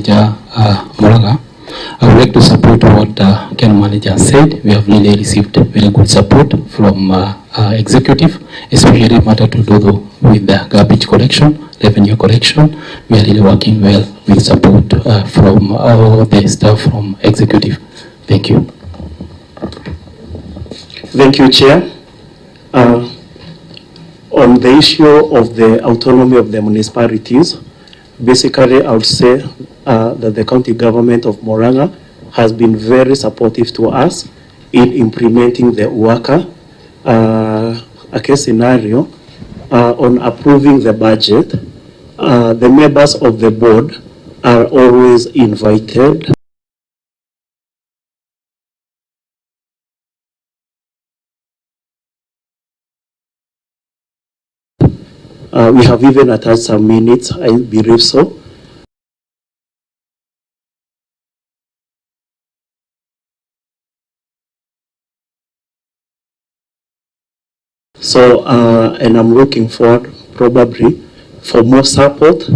Muranga. I would like to support what Ken manager said. We have really received very good support from executive, especially matter to do with the garbage collection, revenue collection. We are really working well with support from all the staff from executive. Thank you. Thank you, Chair. On the issue of the autonomy of the municipalities, basically I would say that the county government of Muranga has been very supportive to us in implementing the worker. A case scenario on approving the budget, the members of the board are always invited. We have even attached some minutes, I believe so. So, and I'm looking forward probably for more support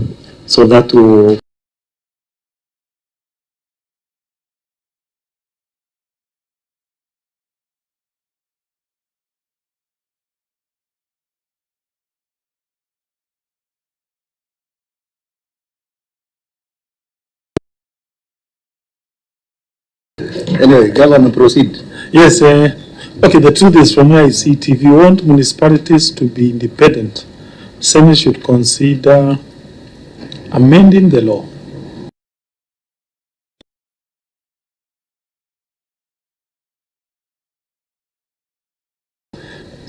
so that will Anyway, Governor, proceed. Yes, okay, the truth is, from where I see it, if you want municipalities to be independent, Senate should consider amending the law.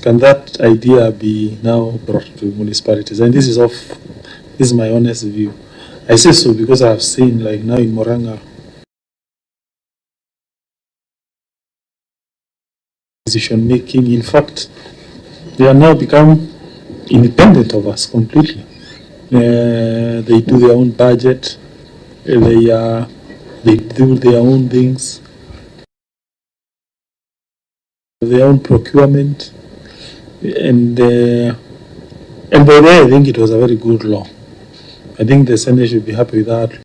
Can that idea be now brought to municipalities? And this is my honest view. I say so because I have seen, like now in Muranga, decision making. In fact, they are now become independent of us completely. They do their own budget. They do their own things, their own procurement, and by the way, I think it was a very good law. I think the Senate should be happy with that.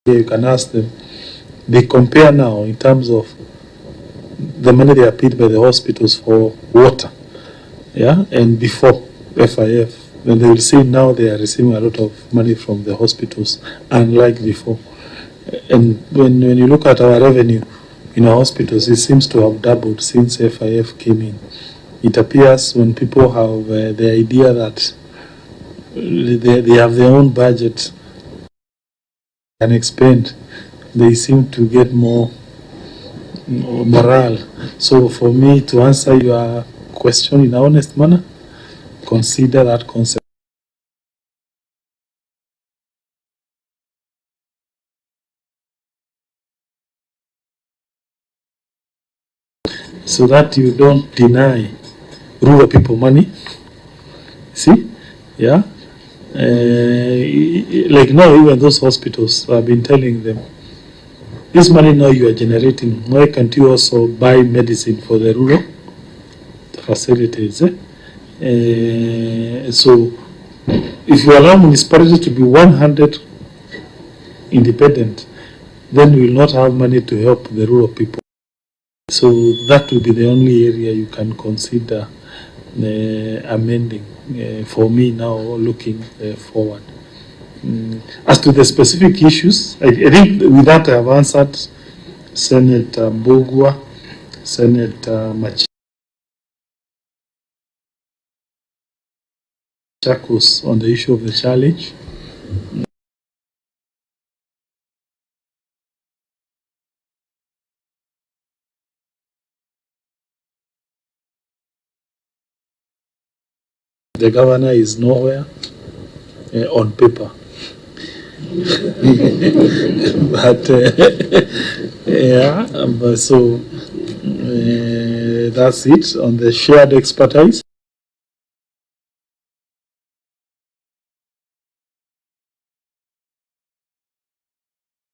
You can ask them. They compare now in terms of the money they are paid by the hospitals for water, yeah, and before FIF, then they will say now they are receiving a lot of money from the hospitals, unlike before. And when you look at our revenue in our hospitals, it seems to have doubled since FIF came in. It appears when people have the idea that they have their own budget and expend, they seem to get more morale. So for me to answer your question in an honest manner, consider that concept. So that you don't deny rural people money. See? Yeah? Like now, even those hospitals, I've been telling them, this money now you are generating, why can't you also buy medicine for the rural facilities? So if you allow municipalities to be 100 independent, then we will not have money to help the rural people. So that will be the only area you can consider amending for me now looking forward. As to the specific issues, I think with that I have answered Senator Mbogwa, Senator Machakos on the issue of the challenge. The governor is nowhere on paper. But yeah, so that's it on the shared expertise.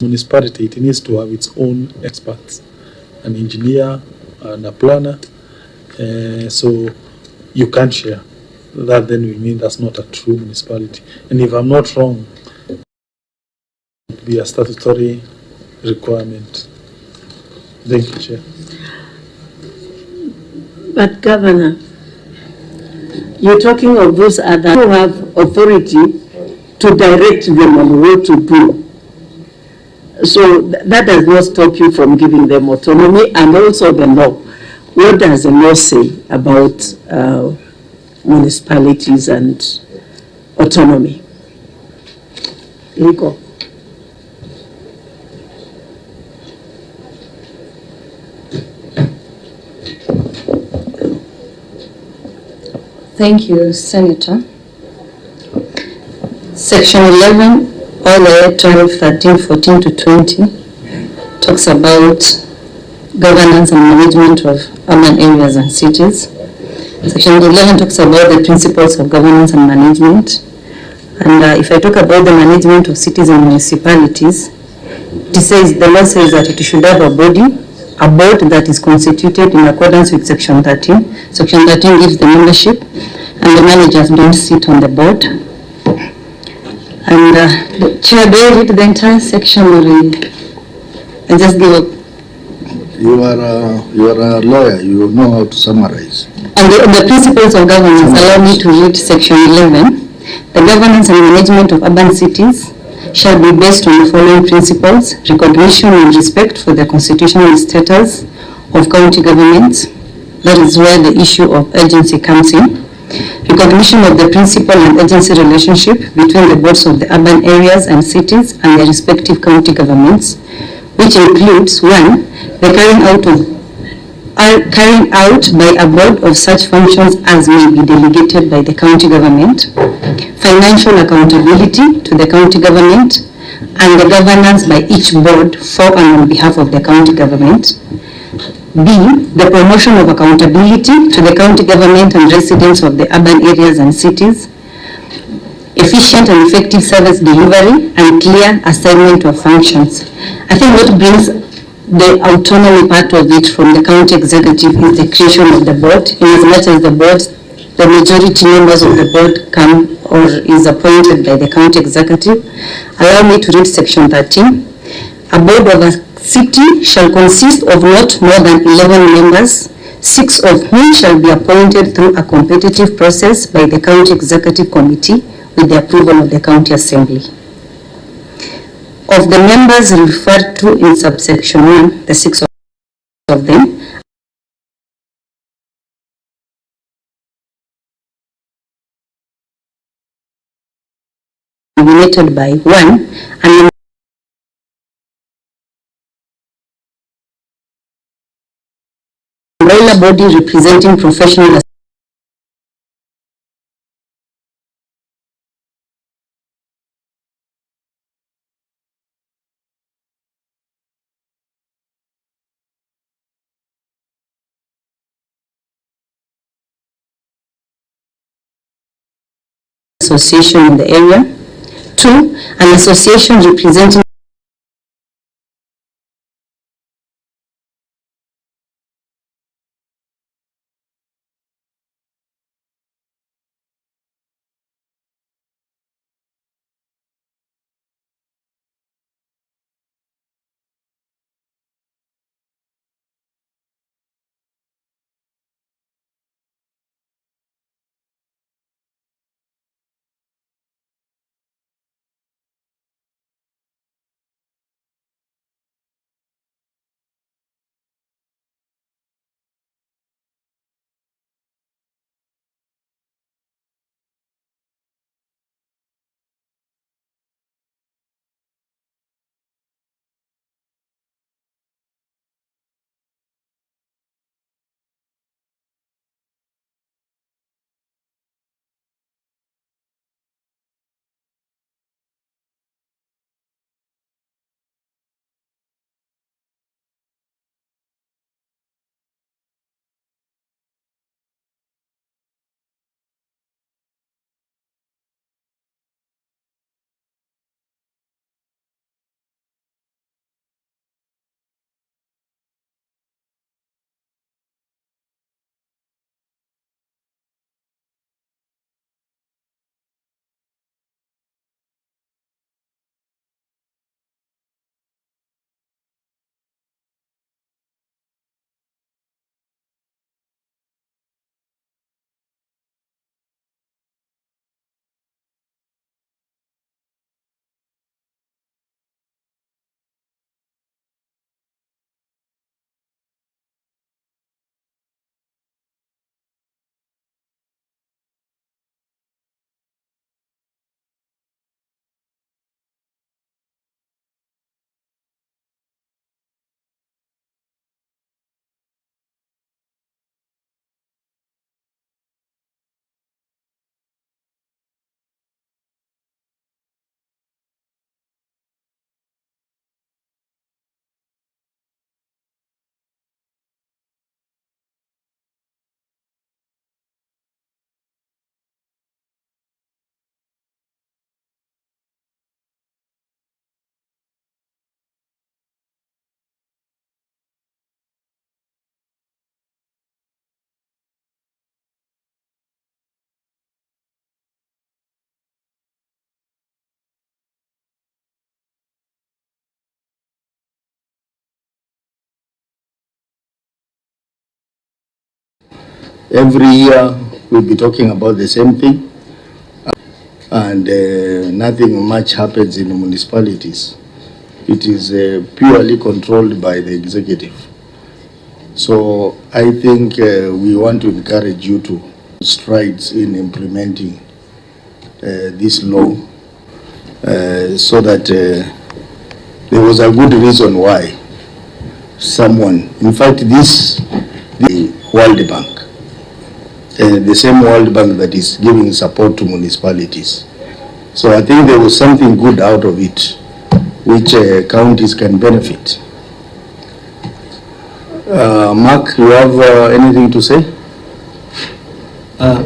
Municipality, it needs to have its own experts, an engineer and a planner. So you can't share. That then will mean that's not a true municipality. And if I'm not wrong, should be a statutory requirement. Thank you, Chair. But Governor, you're talking of those others who have authority to direct them on what to do. So that does not stop you from giving them autonomy, and also the law. What does the law say about municipalities and autonomy? Legal. Thank you, Senator. Section 11, all the way 12, 13, 14 to 20 talks about governance and management of urban areas and cities. Section 11 talks about the principles of governance and management. And if I talk about the management of cities and municipalities, the law says that it should have a board that is constituted in accordance with Section 13. Section 13 gives the membership, and the managers don't sit on the board. And the chair, do I read the entire section or I just give up? You are a lawyer. You know how to summarize. And the principles of governance allow me to read Section 11. The governance and management of urban cities shall be based on the following principles: recognition and respect for the constitutional status of county governments. That is where the issue of agency comes in. Recognition of the principal and agency relationship between the boards of the urban areas and cities and their respective county governments, which includes 1. The carrying out by a board of such functions as may be delegated by the county government, financial accountability to the county government, and the governance by each board for and on behalf of the county government. B. The promotion of accountability to the county government and residents of the urban areas and cities, efficient and effective service delivery, and clear assignment of functions. I think what brings the autonomy part of it from the county executive is the creation of the board, in as much as the board, the majority members of the board come or is appointed by the county executive. Allow me to read Section 13. A board of a city shall consist of not more than 11 members, 6 of whom shall be appointed through a competitive process by the county executive committee with the approval of the county assembly. Of the members referred to in subsection 1, the 6 of them nominated by 1 and raila body representing professional association in the area. 2. An association representing Every year we'll be talking about the same thing, and nothing much happens in the municipalities. It is purely controlled by the executive. So I think we want to encourage you to strides in implementing this law, so that there was a good reason why someone, in fact the World Bank, the same World Bank that is giving support to municipalities. So I think there was something good out of it, which counties can benefit. Mark, you have anything to say?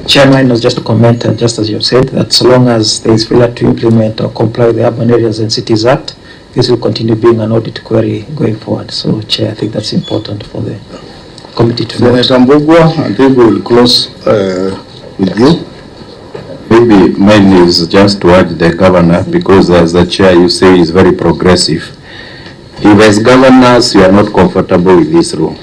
Chairman, was just to comment, just as you have said, that so long as there is failure to implement or comply with the Urban Areas and Cities Act, this will continue being an audit query going forward. So, Chair, I think that's important for the committee to know. Senator Mbogwa, I think we will close with you. Maybe mine is just to urge the governor, because as the chair you say is very progressive. If as governors you are not comfortable with this rule,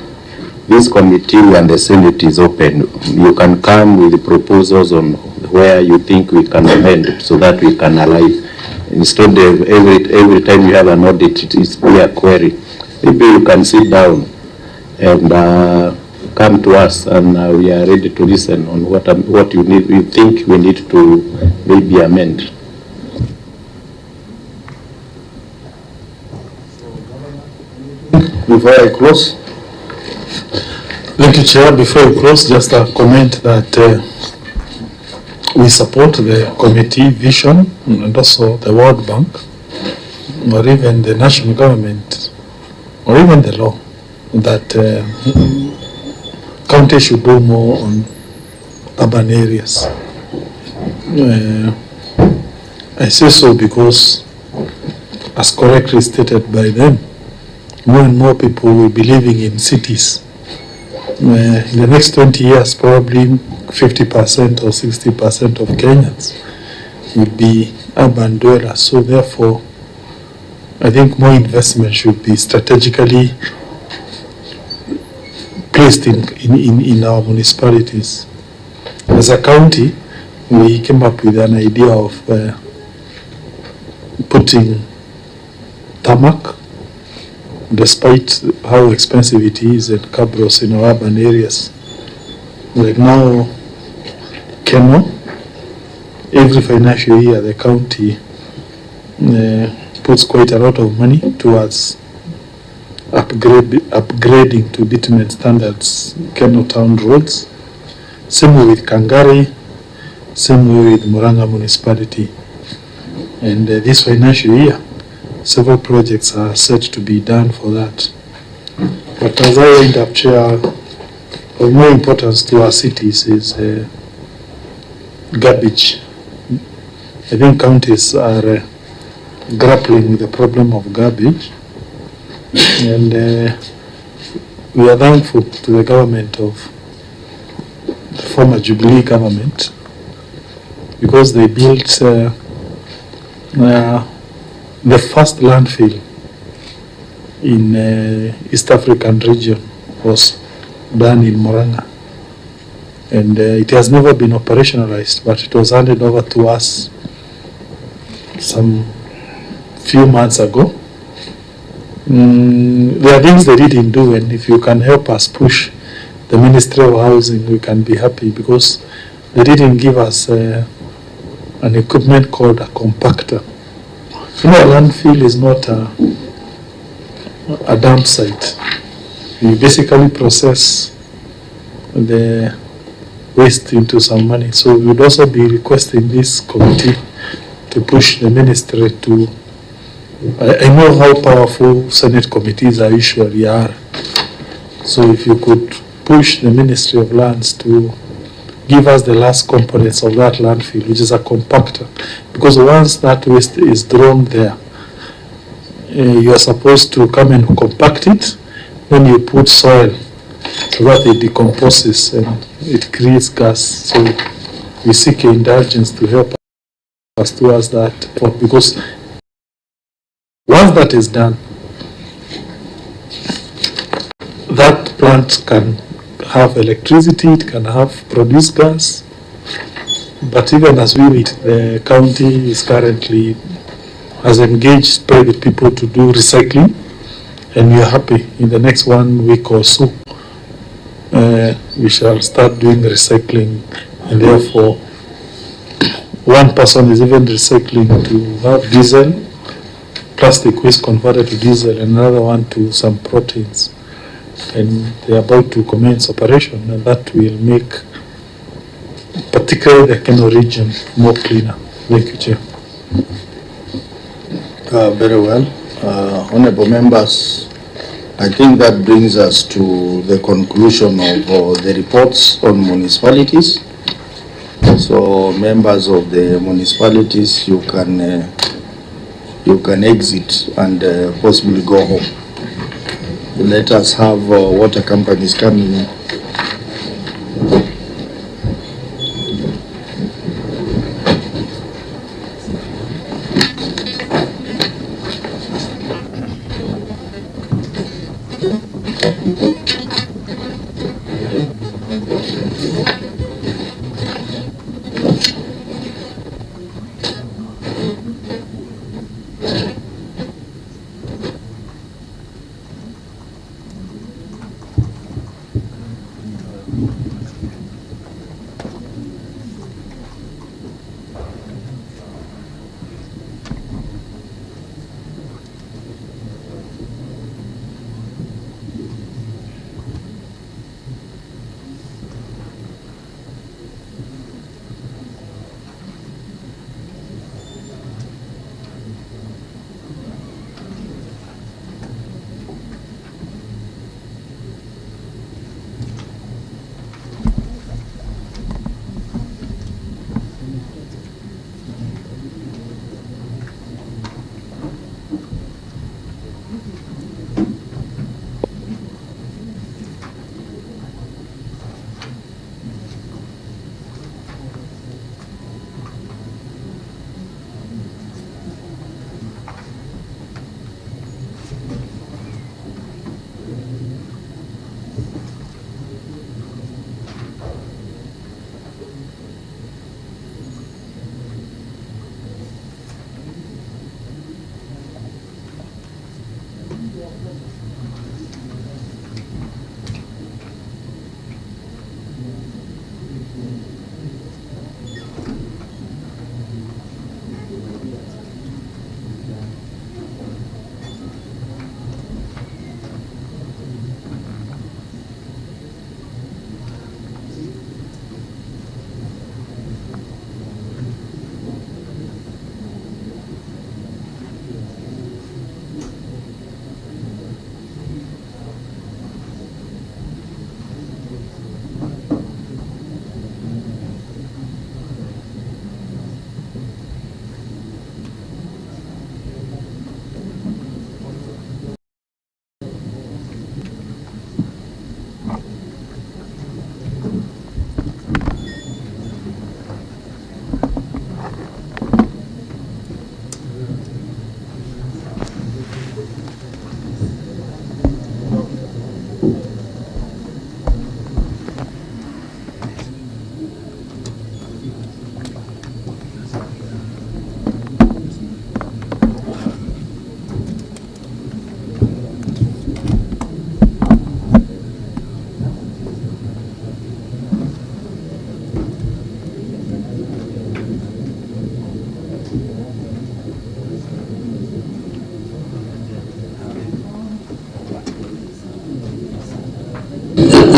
this committee and the Senate is open. You can come with proposals on where you think we can amend so that we can align. Instead of every time you have an audit, it is be a query. Maybe you can sit down and come to us, and we are ready to listen on what you need. We think we need to maybe amend. Before I close. Thank you, Chair. Before we close, just a comment that we support the committee vision and also the World Bank, or even the national government, or even the law, that counties should do more on urban areas. I say so because, as correctly stated by them, more and more people will be living in cities. In the next 20 years, probably 50% or 60% of Kenyans will be urban dwellers. So therefore, I think more investment should be strategically placed in our municipalities. As a county, we came up with an idea of putting tarmac, despite how expensive it is, and cabros in our urban areas. Like now, Keno, every financial year the county puts quite a lot of money towards upgrading to bitumen standards Keno town roads. Same way with Kangari, same way with Muranga municipality. And this financial year, several projects are set to be done for that. But as I end up, Chair, of more importance to our cities is garbage. I think counties are grappling with the problem of garbage, and we are thankful to the government of the former Jubilee government, because they built the first landfill in East African region was done in Muranga, and it has never been operationalized, but it was handed over to us some few months ago. There are things they didn't do, and if you can help us push the Ministry of Housing, we can be happy, because they didn't give us an equipment called a compactor. You know, a landfill is not a dump site. We basically process the waste into some money. So we would also be requesting this committee to push the ministry to, I know how powerful Senate committees are usually are. So if you could push the Ministry of Lands to give us the last components of that landfill, which is a compactor. Because once that waste is thrown there, you are supposed to come and compact it, then you put soil so that it decomposes and it creates gas. So we seek your indulgence to help us towards that, because once that is done, that plant can have electricity, it can have produce gas. But even as we wait, the county is currently has engaged private people to do recycling, and we are happy in the next 1 week or so we shall start doing recycling, and therefore one person is even recycling to have diesel, plastic waste converted to diesel, and another one to some proteins, and they are about to commence operation, and that will make particularly the Keno region more cleaner. Thank you, Chair. Very well. Honorable members, I think that brings us to the conclusion of the reports on municipalities. So members of the municipalities, you can exit and possibly go home. Let us have water companies coming in.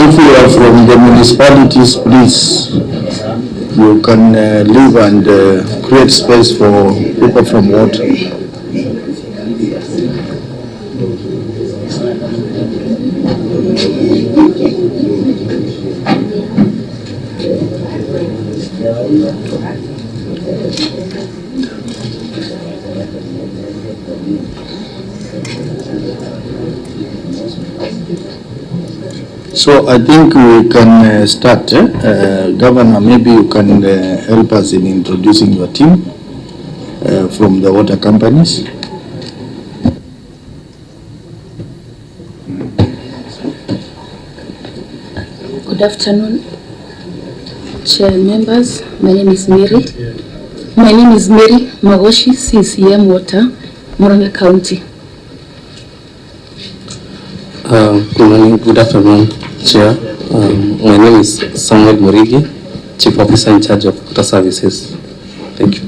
If you are from the municipalities, please, you can leave and create space for people from water. So I think we can start. Governor, maybe you can help us in introducing your team from the water companies. Good afternoon, Chair members. My name is Mary. My name is Mary Magoshi, CCM Water, Muranga County. Good morning, good afternoon, Chair. My name is Samuel Murigi, Chief Officer in charge of water services. Thank you.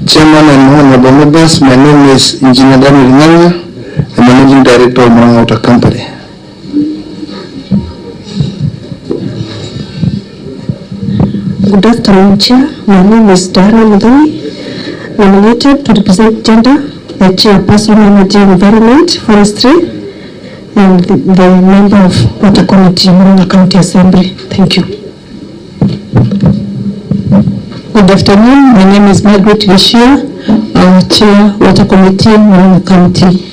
Chairman and honorable members, my name is Engineer Daniel Nganya, the Managing Director of Muranga Water Company. Good afternoon, Chair. My name is Diana Mudhoni, nominated to represent gender, the Chairperson Managing Environment, Forestry, and the member of Water Committee, Muranga County Assembly. Thank you. Good afternoon. My name is Margaret Vishia, Chair, Water Committee, Muranga County.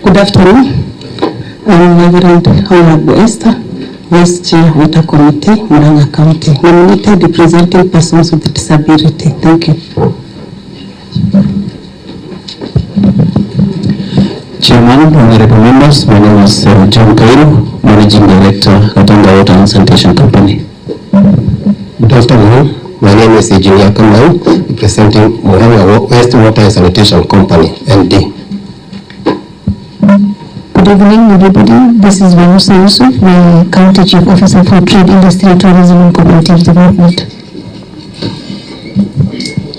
Good afternoon. I'm Reverend Honorable Esther, Vice Chair, Water Committee, Muranga County, nominated representing persons with disability. Thank you. Chairman, honorable members, my name is John Kairu, Managing Director, Katanga Water and Sanitation Company. Good afternoon. My name is Engineer Kamau, representing Muranga West Water and Sanitation Company, ND. Good evening, everybody. This is Vanusa Yusuf, the County Chief Officer for Trade, Industry, Tourism and Cooperative Development.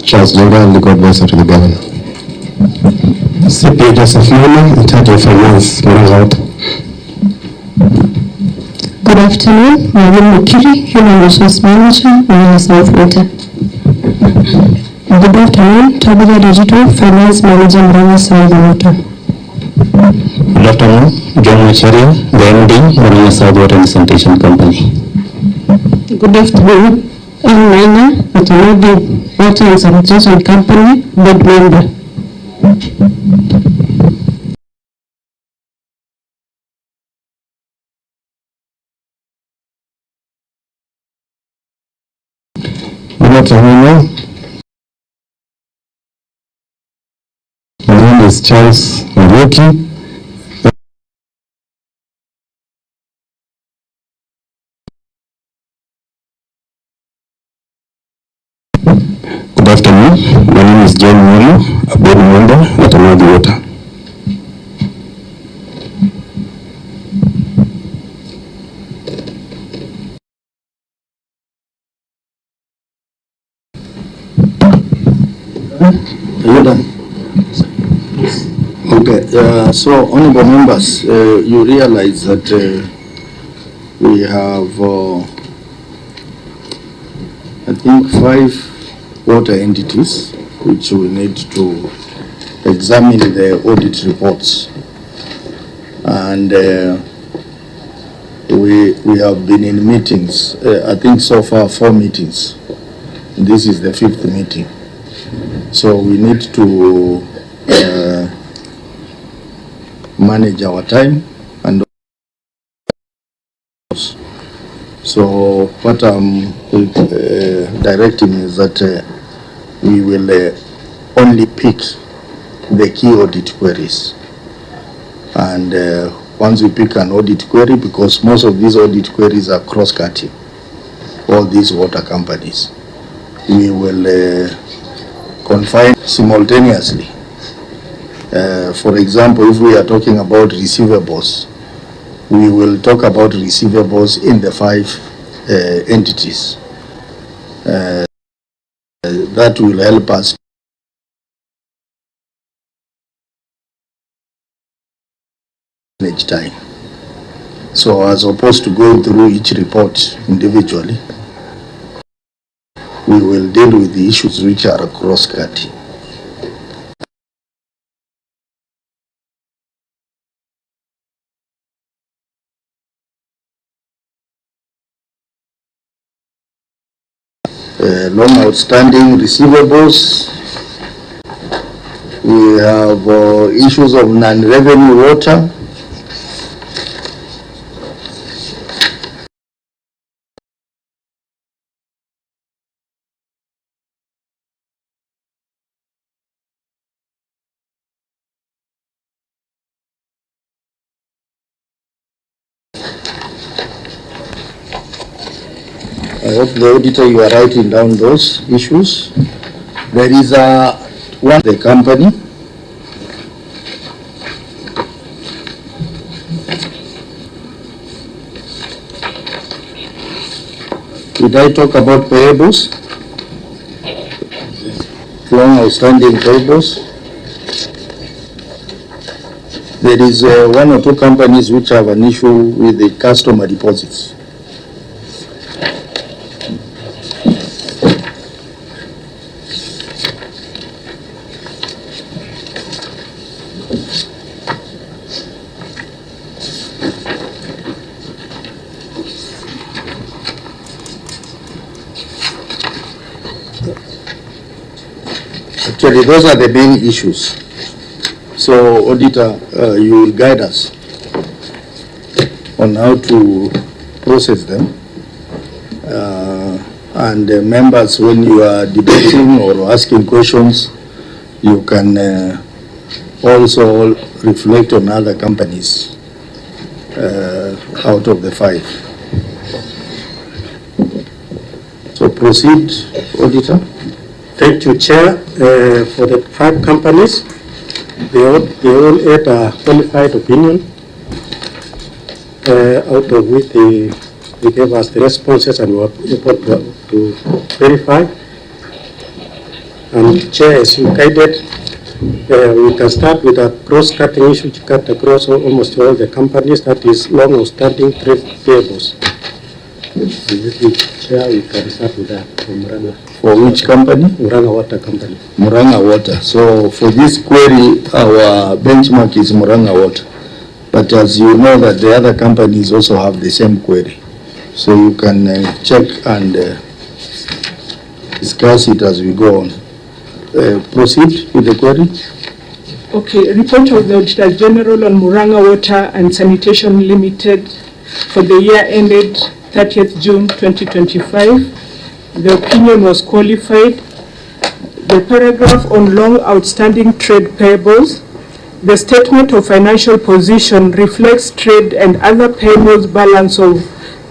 Charles Jenga, Legal Advisor to the Governor. CPA Joseph Mona, in charge of Finance, Muranga Water. Good afternoon. My name is Mukiri, Human Resource Manager, Muranga South Water. Good afternoon. Tabitha Digital, Finance Manager, Muranga South Water. Good afternoon, John Macharia, the MD, Muranga South Water and Sanitation Company. Good afternoon. I'm Raila, the Water and Sanitation Company, board member. Good afternoon. My name is Charles Mwoki. Good afternoon, my name is John Mulu, a board member at Muranga Water. Are you done? Okay, so honorable members, you realize that we have, I think, 5 water entities which we need to examine the audit reports. And we have been in meetings, I think so far 4 meetings. This is the 5th meeting. So we need to manage our time and so what I'm directing is that we will only pick the key audit queries, and once we pick an audit query, because most of these audit queries are cross-cutting all these water companies, we will confine simultaneously. For example, if we are talking about receivables, we will talk about receivables in the 5 entities. That will help us manage time. So as opposed to going through each report individually, we will deal with the issues which are cross-cutting. Long outstanding receivables. We have issues of non-revenue water. I hope the auditor, you are writing down those issues. There is one the company. Did I talk about payables? Long outstanding payables. There is one or two companies which have an issue with the customer deposits. Actually, those are the main issues. So, auditor, you will guide us on how to process them. And members, when you are debating or asking questions, you can also reflect on other companies out of the 5. So proceed, auditor. Thank you, Chair. For the 5 companies, they all had a qualified opinion, out of which they gave us the responses and we were able to verify. And Chair, as you guided, we can start with a cross-cutting issue which cut across almost all the companies, that is long outstanding trade payables. Chair, we can start with that from Muranga. For which company? Muranga Water Company. Muranga Water. So for this query, our benchmark is Muranga Water. But as you know that the other companies also have the same query. So you can check and discuss it as we go on. Proceed with the query. Okay, report of the Auditor General on Muranga Water and Sanitation Limited for the year ended 30th June 2025. The opinion was qualified. The paragraph on long outstanding trade payables. The statement of financial position reflects trade and other payables balance of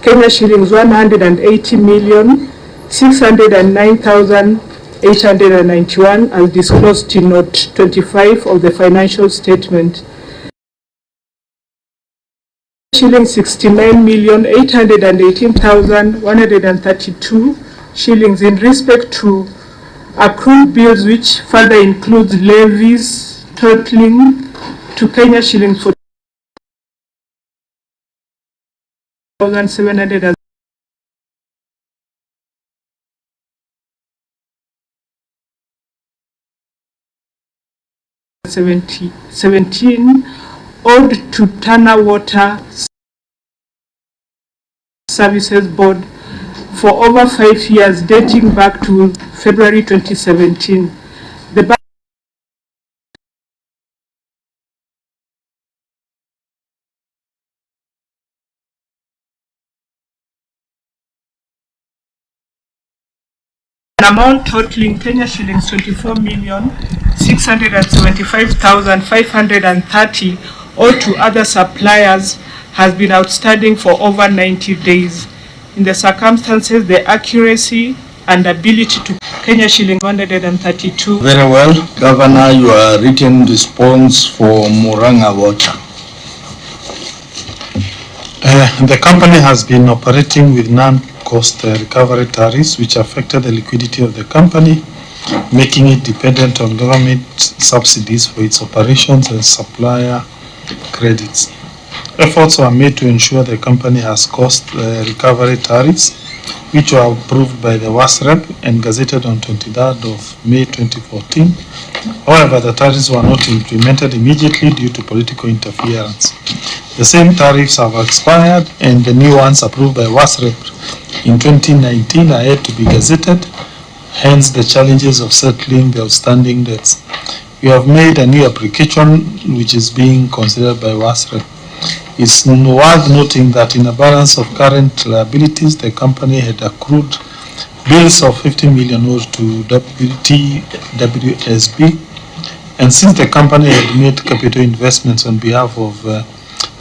Kenya shillings 180,609,891 as disclosed in note 25 of the financial statement. Shillings 69,818,132 shillings in respect to accrued bills, which further includes levies totaling to Kenya shillings 4,700 17 owed to Tana Water Services Board for over 5 years, dating back to February 2017. The amount totaling Kenya shillings 24,675,530 owed to other suppliers has been outstanding for over 90 days. In the circumstances, the accuracy and ability to Kenya shilling 132. Very well. Governor, your written response for Muranga Water. The company has been operating with non-cost recovery tariffs, which affected the liquidity of the company, making it dependent on government subsidies for its operations and supplier credits. Efforts were made to ensure the company has cost recovery tariffs, which were approved by the WASREP and gazetted on 23rd of May 2014. However, the tariffs were not implemented immediately due to political interference. The same tariffs have expired, and the new ones approved by WASREP in 2019 are yet to be gazetted, hence the challenges of settling the outstanding debts. We have made a new application which is being considered by WASREP. It's worth noting that in a balance of current liabilities, the company had accrued bills of 50 million owed to WSB, and since the company had made capital investments on behalf of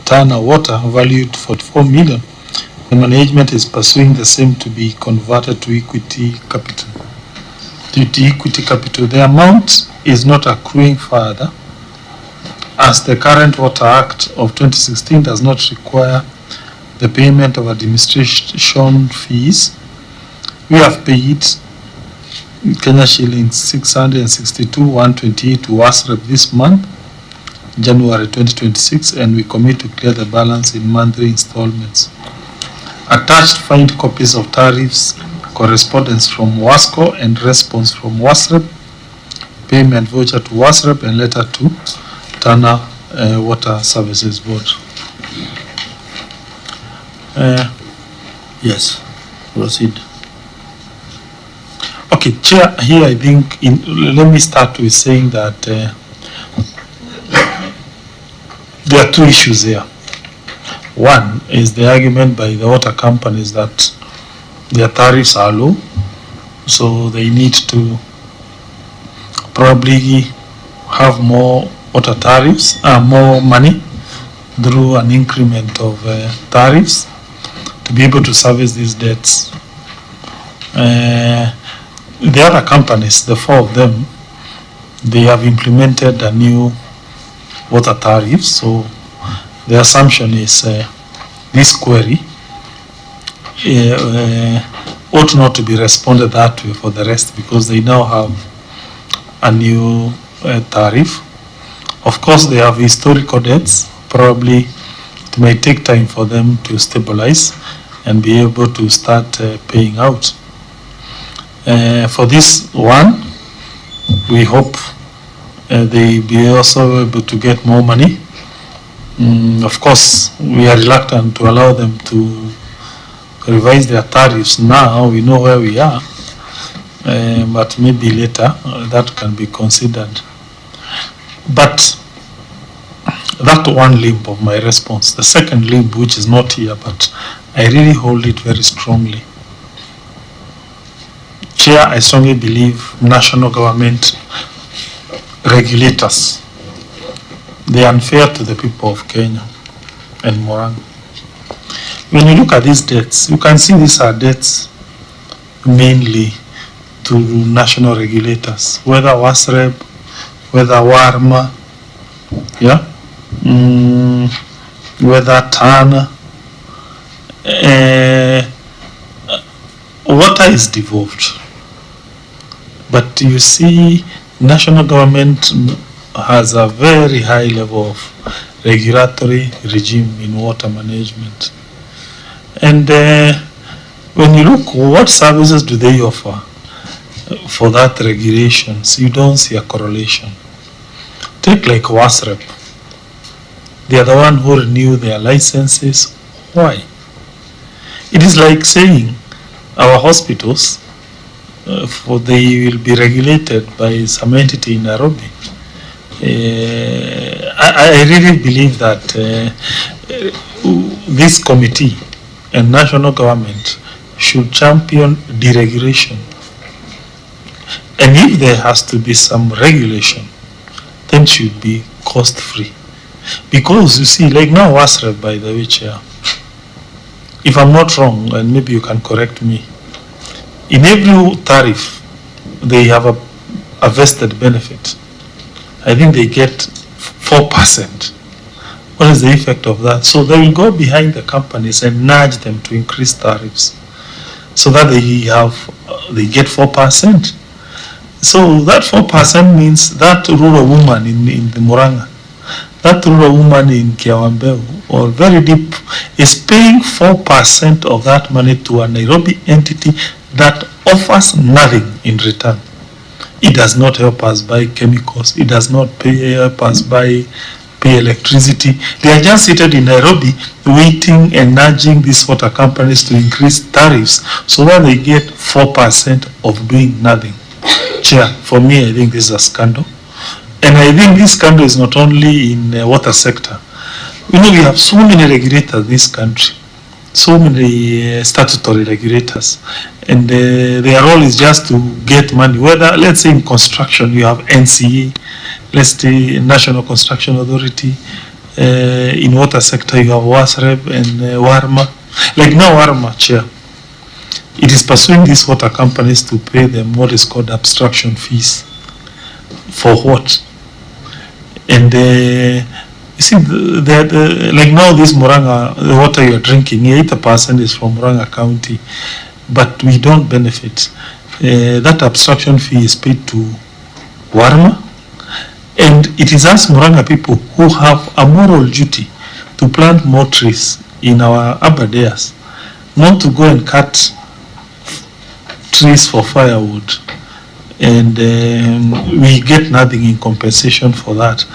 Tana Water valued 44 million, The management is pursuing the same to be converted to equity capital. The amount is not accruing further, as the current Water Act of 2016 does not require the payment of administration fees. We have paid Kenya shillings 662,128 to WASREP this month, January 2026, and we commit to clear the balance in monthly installments. Attached find copies of tariffs, correspondence from WASCO and response from WASREP, payment voucher to WASREP and letter to Tana Water Services Board. Yes, proceed. Okay, Chair, here I think, let me start with saying that there are two issues here. One is the argument by the water companies that their tariffs are low, so they need to probably have more water tariffs, more money through an increment of tariffs to be able to service these debts. The other companies, the four of them, they have implemented a new water tariff. So the assumption is this query ought not to be responded that way for the rest, because they now have a new tariff. Of course, they have historical debts. Probably it may take time for them to stabilize and be able to start paying out. For this one, we hope they be also able to get more money. Of course, we are reluctant to allow them to revise their tariffs now. We know where we are, but maybe later that can be considered. But that one limb of my response. The second limb, which is not here, but I really hold it very strongly. Chair, I strongly believe national government regulators, they are unfair to the people of Kenya and Muranga. When you look at these debts, you can see these are debts mainly to national regulators, whether WASREP, whether WARMA, yeah, whether TANA. Water is devolved. But you see, national government has a very high level of regulatory regime in water management. And when you look, what services do they offer for that regulations? You don't see a correlation. Take like WASREP. They are the one who renew their licenses. Why? It is like saying our hospitals, they will be regulated by some entity in Nairobi. I really believe that this committee and national government should champion deregulation. And if there has to be some regulation, then it should be cost-free. Because you see, like now WASREP, by the way, Chair, if I'm not wrong, and maybe you can correct me, in every tariff, they have a vested benefit. I think they get 4%. What is the effect of that? So they will go behind the companies and nudge them to increase tariffs so that they get 4%. So that 4% means that rural woman in the Muranga, that rural woman in Kiawambeu, or very deep, is paying 4% of that money to a Nairobi entity that offers nothing in return. It does not help us buy chemicals. It does not help us pay electricity. They are just seated in Nairobi waiting and nudging these water companies to increase tariffs so that they get 4% of doing nothing. Chair, for me, I think this is a scandal. And I think this scandal is not only in the water sector. You know, we have so many regulators in this country, so many statutory regulators, and their role is just to get money. Whether, let's say in construction, you have NCA, let's say National Construction Authority. In water sector, you have WASREP and WARMA. Like now, Arma, Chair, it is pursuing these water companies to pay them what is called abstraction fees. For what? And you see, like now this Muranga, the water you're drinking, 80% is from Muranga County, but we don't benefit. That abstraction fee is paid to Warma, and it is us Muranga people who have a moral duty to plant more trees in our abadeas, not to go and cut trees for firewood, and we get nothing in compensation for that.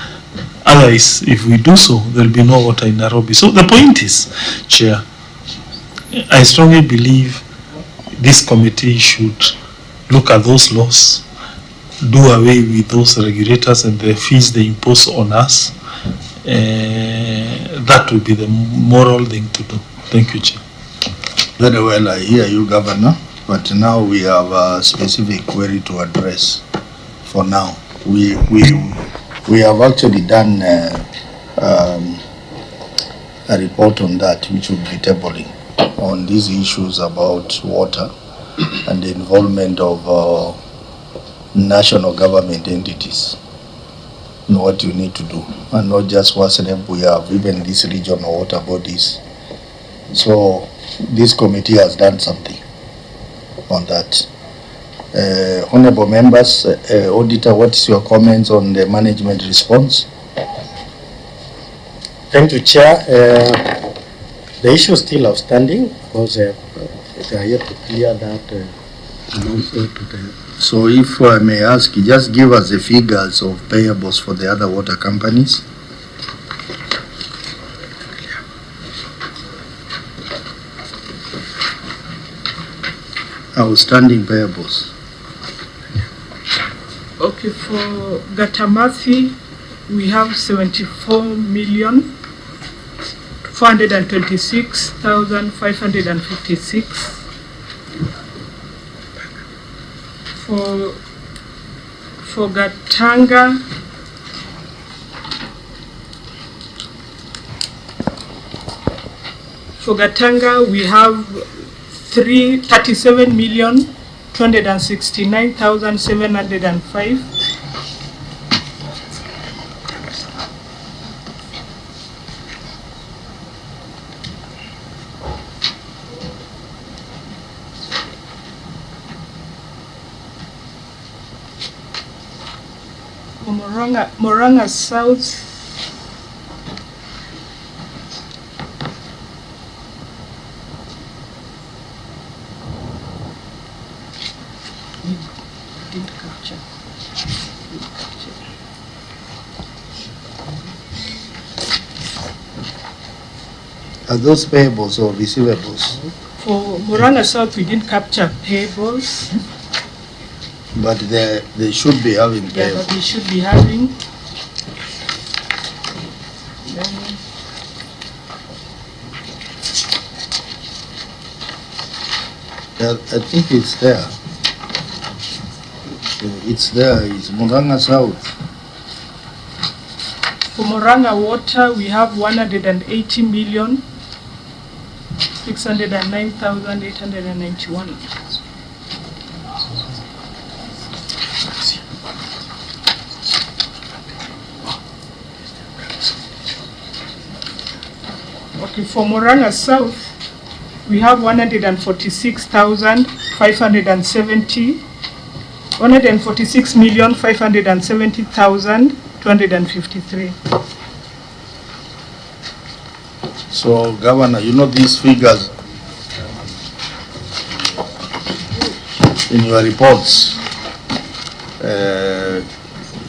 Otherwise, if we do so, there will be no water in Nairobi. So the point is, Chair, I strongly believe this committee should look at those laws, do away with those regulators and the fees they impose on us. That would be the moral thing to do. Thank you, Chair. Very well, I hear you, Governor, but now we have a specific query to address. For now, we have actually done a report on that, which will be tabling on these issues about water and the involvement of national government entities in what you need to do, and not just WASNEP, we have even these regional water bodies. So this committee has done something on that. Honorable members, Auditor, what's your comments on the management response? Thank you, Chair. The issue is still outstanding because they are yet to clear that amount to the. So if I may ask, just give us the figures of payables for the other water companies. Outstanding payables. Okay, for Gatamathi, we have 74,426,556. For Gatanga, we have 37,269,705. Muranga South, didn't capture. Are those payables or receivables? For Muranga South, we didn't capture payables. But they should be having payables. Yeah, but they should be having. I think it's there. It's there. It's Muranga South. For Muranga Water, we have 180,609,891. Okay, for Muranga South, we have 146,570, 146,570,253. So, Governor, you know these figures in your reports,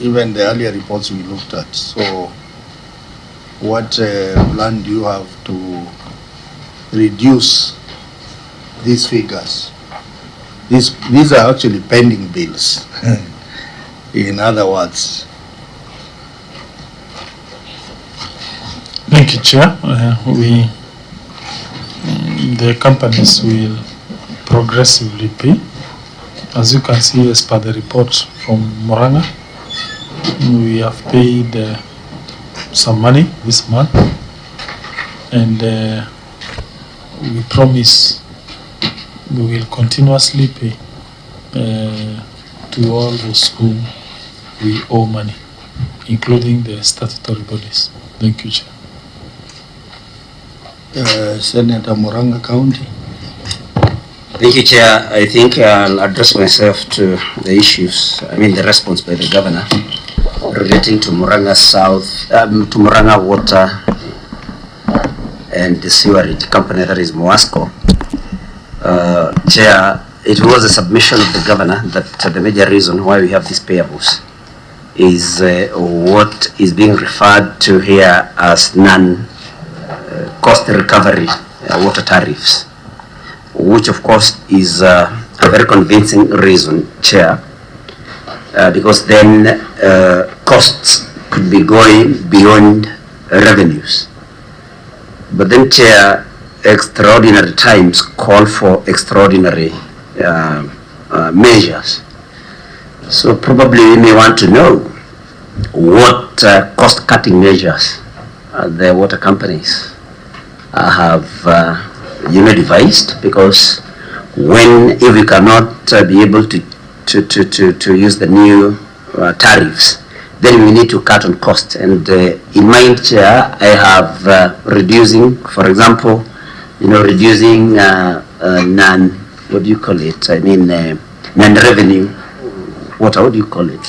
even the earlier reports we looked at. So, what plan do you have to reduce these figures? These are actually pending bills, in other words. Thank you, Chair. The companies will progressively pay. As you can see, as per the report from Muranga, we have paid some money this month, and we promise we will continuously pay to all those whom we owe money, including the statutory bodies. Thank you, Chair. Senator Muranga County. Thank you, Chair. I think I'll address myself to the issues, the response by the governor relating to Muranga South, to Muranga Water and the sewerage company, that is Moasco. Chair, it was a submission of the governor that the major reason why we have these payables is what is being referred to here as non-cost recovery water tariffs, which of course is a very convincing reason, Chair, because then costs could be going beyond revenues. But then, Chair, extraordinary times call for extraordinary measures. So probably we may want to know what cost-cutting measures the water companies have devised, because if we cannot be able to use the new tariffs, then we need to cut on costs. And in mind, Chair, I have reducing, for example, reducing non-revenue water, what do you call it?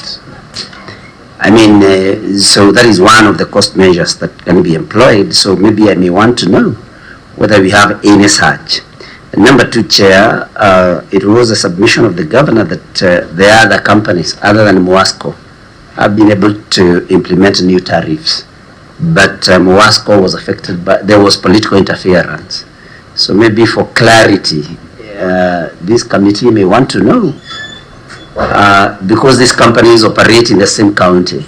So that is one of the cost measures that can be employed. So maybe I may want to know whether we have any such. And number two, Chair, it was a submission of the governor that the other companies other than Moasco have been able to implement new tariffs. But Moasco was affected by, there was political interference. So maybe for clarity, this committee may want to know, because these companies operate in the same county,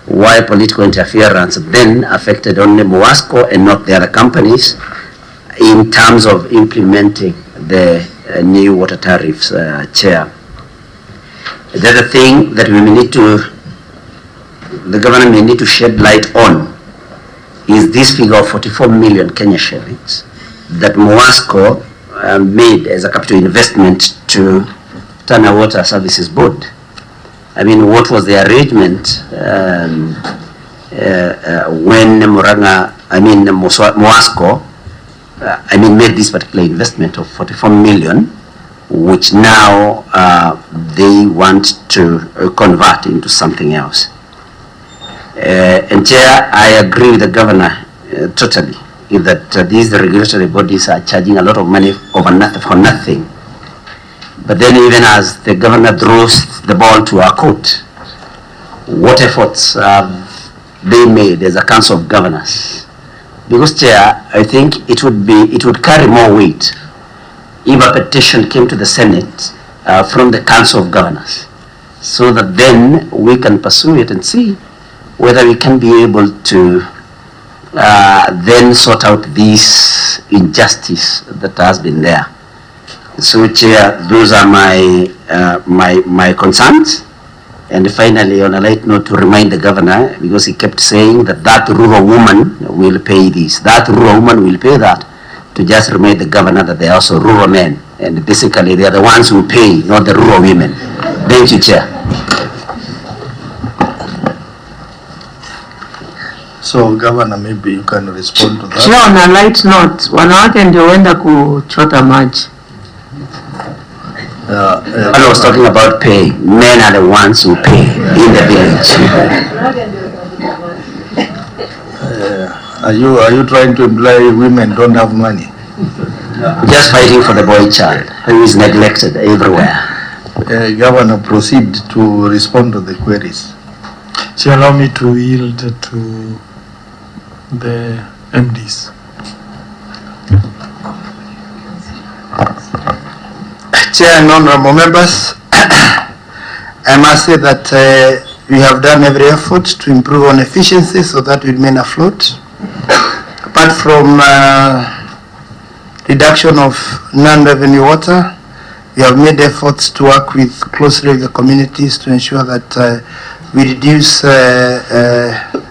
why political interference then affected only Moasco and not the other companies in terms of implementing the new water tariffs, Chair. The other thing that we may need to, the government may need to shed light on is this figure of 44 million Kenya shillings that Moasco made as a capital investment to Tana Water Services Board. What was the arrangement when Moasco made this particular investment of 44 million, which now they want to convert into something else. And Chair, I agree with the governor totally that these regulatory bodies are charging a lot of money for nothing. But then even as the governor throws the ball to our court, what efforts have they made as a council of governors? Because, Chair, I think it would carry more weight if a petition came to the Senate from the council of governors, so that then we can pursue it and see whether we can be able to then sort out this injustice that has been there. So, Chair, those are my concerns. And finally, on a light note, to remind the governor, because he kept saying that rural woman will pay this, that rural woman will pay that, to just remind the governor that they are also rural men, and basically they are the ones who pay, not the rural women. Thank you, Chair. So, Governor, maybe you can respond to that. Chair, on a light note, wanawake ndio wenda kuchota maji. I was talking about pay. Men are the ones who pay in the village. Are you trying to imply women don't have money? Just fighting for the boy child who is neglected everywhere. Governor, proceed to respond to the queries. So allow me to yield to the MDs. Chair and honorable members, I must say that we have done every effort to improve on efficiency so that we remain afloat. Apart from reduction of non-revenue water, we have made efforts to work closely with the communities to ensure that we reduce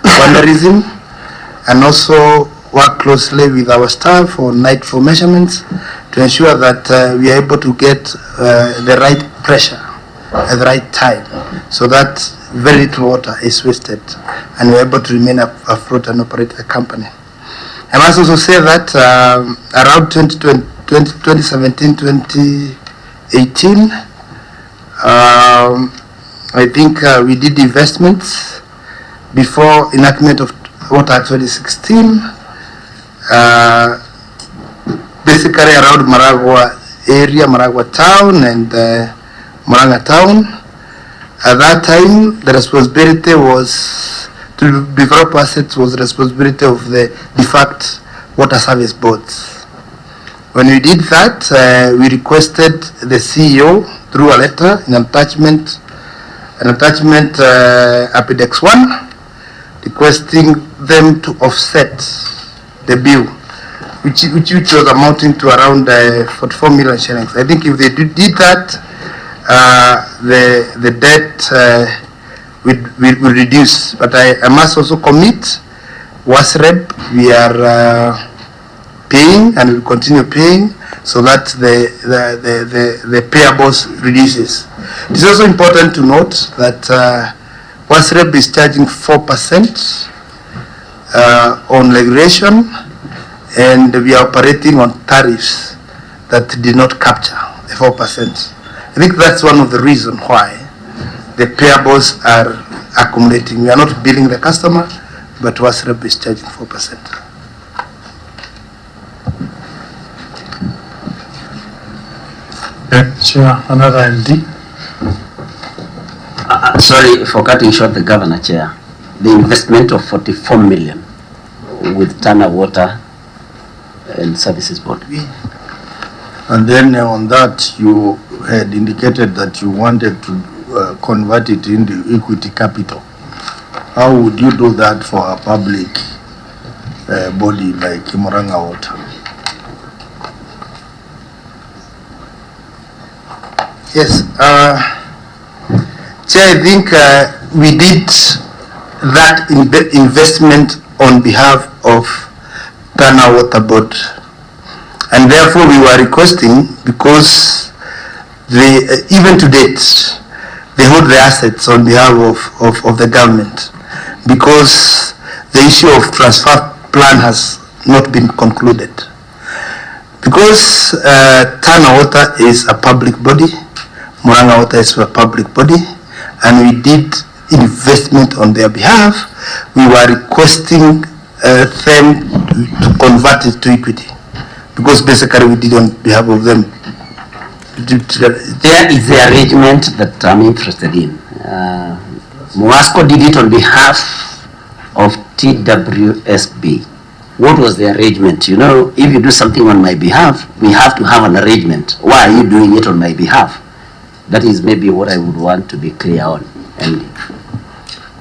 vandalism, and also work closely with our staff on nightfall measurements to ensure that we are able to get the right pressure at the right time, so that very little water is wasted and we're able to remain afloat and operate the company. I must also say that around 2017, 2018, I think we did investments before enactment of Water Act 2016, basically around Maragua area, Maragua town and Muranga town. At that time, the responsibility was to develop assets was the responsibility of the de facto water service boards. When we did that, we requested the CEO through a letter in attachment Appendix 1, requesting them to offset the bill, which was amounting to around 44 million shillings. I think if they did that, the debt will reduce. But I must also commit, WASREB, we are paying and will continue paying, so that the payables reduces. It is also important to note that WASREB is charging 4% on regulation, and we are operating on tariffs that did not capture the 4%. I think that's one of the reasons why the payables are accumulating. We are not billing the customer, but WASREB is charging 4%. Chair, another MD. Sorry for cutting short the governor, Chair. The investment of 44 million with Tana Water and Services Board. And then on that, you had indicated that you wanted to convert it into equity capital. How would you do that for a public body like Muranga Water? Yes, Chair, I think we did that investment on behalf of Tana Water Board, and therefore we were requesting, because even to date they hold the assets on behalf of the government, because the issue of transfer plan has not been concluded. Because Tana Water is a public body, Muranga Water is a public body, and we did investment on their behalf, we were requesting them to convert it to equity, because basically we did on behalf of them. There is the arrangement that I'm interested in. Moasco did it on behalf of TWSB. What was the arrangement? You know, if you do something on my behalf, we have to have an arrangement. Why are you doing it on my behalf? That is maybe what I would want to be clear on. And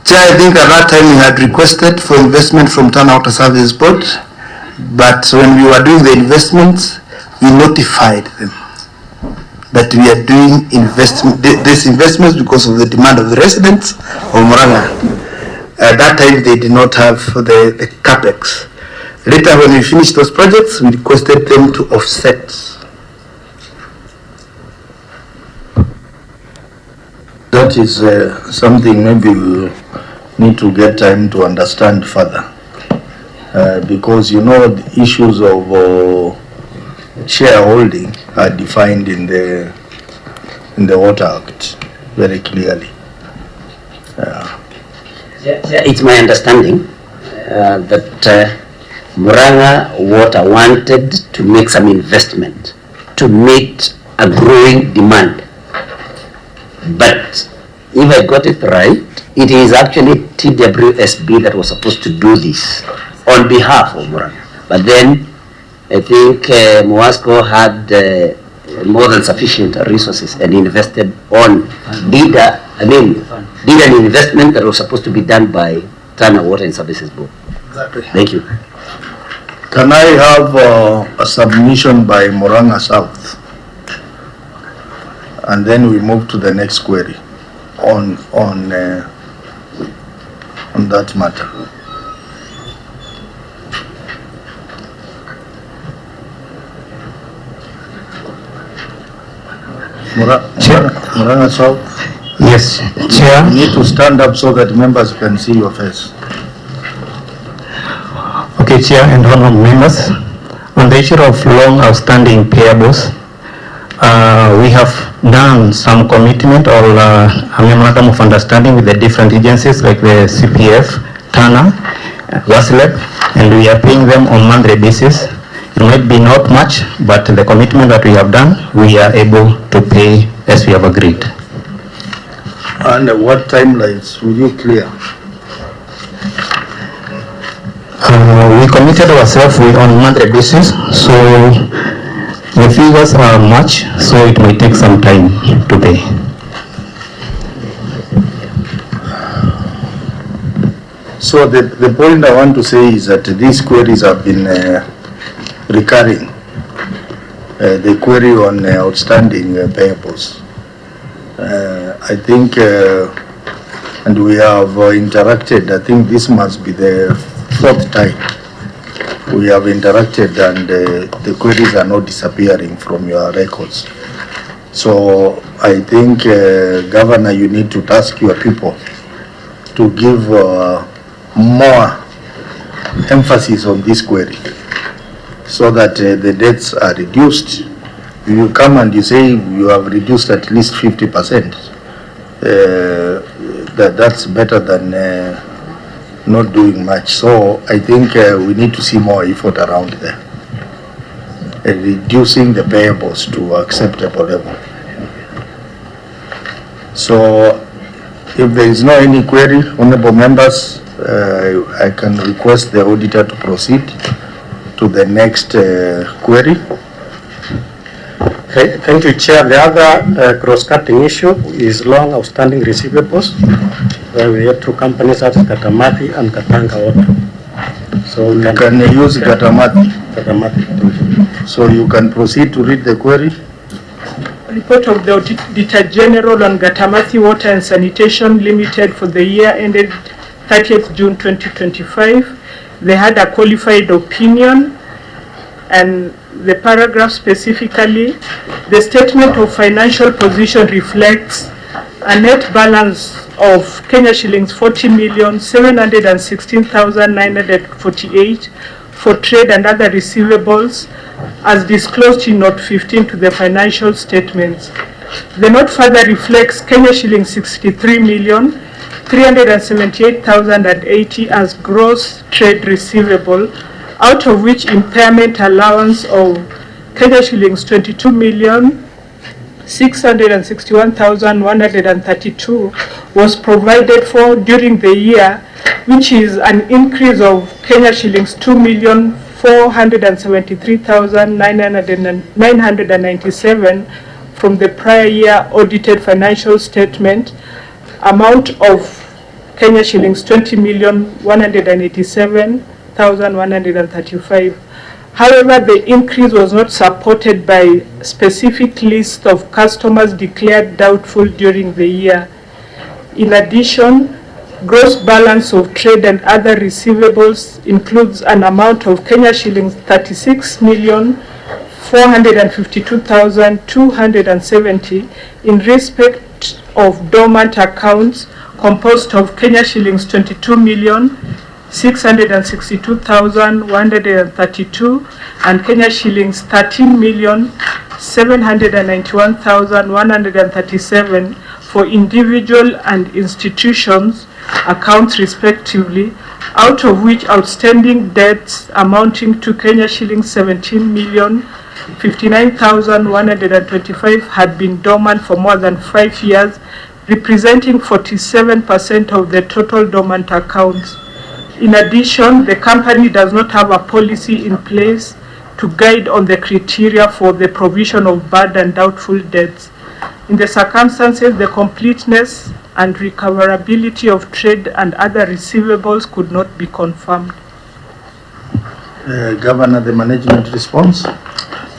I think at that time we had requested for investment from Tana Water Services Board, but when we were doing the investments, we notified them that we are doing these investments because of the demand of the residents of Muranga. At that time they did not have the capex. Later, when we finished those projects, we requested them to offset. That is something maybe we need to get time to understand further, because you know the issues of shareholding are defined in the Water Act very clearly. It's my understanding that Muranga Water wanted to make some investment to meet a growing demand. But if I got it right, it is actually TWSB that was supposed to do this on behalf of Muranga. But then I think Moasco had more than sufficient resources and invested on did an investment that was supposed to be done by Tana Water and Services Board. Exactly. Thank you. Can I have a submission by Muranga South? And then we move to the next query on that matter. Muranga South. Yes, Chair. You need to stand up so that members can see your face. Okay, Chair and honorable members. On the issue of long outstanding payables, we have done some commitment or a memorandum of understanding with the different agencies like the CPF, TANA, WASLEP, and we are paying them on monthly basis. It might be not much, but the commitment that we have done, we are able to pay as we have agreed. And what timelines will you clear? We committed ourselves on monthly basis, so the figures are much, so it may take some time to pay. So the point I want to say is that these queries have been recurring. The query on outstanding payables. I think, and we have interacted, I think this must be the fourth time we have interacted, and the queries are not disappearing from your records. So I think, Governor, you need to task your people to give more emphasis on this query so that the debts are reduced. You come and you say you have reduced at least 50%. That's better than not doing much. So I think we need to see more effort around there, reducing the payables to acceptable level. So if there is no any query, honorable members, I can request the auditor to proceed to the next query. Okay, thank you, Chair. The other cross-cutting issue is long outstanding receivables, where we have two companies, that is Katamati and Katanga Auto. So you can use Katamati. Katamati. So you can proceed to read the query. Report of the Auditor General on Gatamati Water and Sanitation Limited for the year ended 30th June 2025. They had a qualified opinion, and the paragraph specifically, the statement of financial position reflects a net balance of Kenya shillings 40,716,948 for trade and other receivables as disclosed in note 15 to the financial statements. The note further reflects Kenya shillings 63,378,080 as gross trade receivable, out of which impairment allowance of Kenya shillings 22,661,132 was provided for during the year, which is an increase of Kenya shillings 2,473,997 from the prior year audited financial statement amount of Kenya shillings 20,187,135. However, the increase was not supported by specific list of customers declared doubtful during the year. In addition, gross balance of trade and other receivables includes an amount of Kenya shillings 36,452,270 in respect of dormant accounts composed of Kenya shillings 22,662,132 and Kenya shillings 13,791,137 for individual and institutions accounts respectively, out of which outstanding debts amounting to Kenya shillings 17,059,125 had been dormant for more than 5 years, representing 47% of the total dormant accounts. In addition, the company does not have a policy in place to guide on the criteria for the provision of bad and doubtful debts. In the circumstances, the completeness and recoverability of trade and other receivables could not be confirmed. Governor, the management response.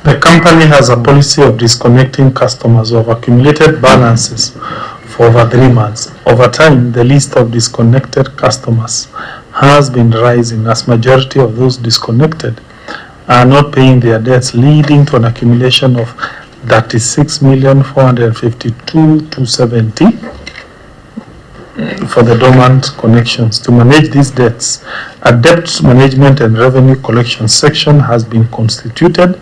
The company has a policy of disconnecting customers who have accumulated balances for over 3 months. Over time, the list of disconnected customers has been rising as majority of those disconnected are not paying their debts, leading to an accumulation of 36,452,270 for the dormant connections. To manage these debts, a debt management and revenue collection section has been constituted,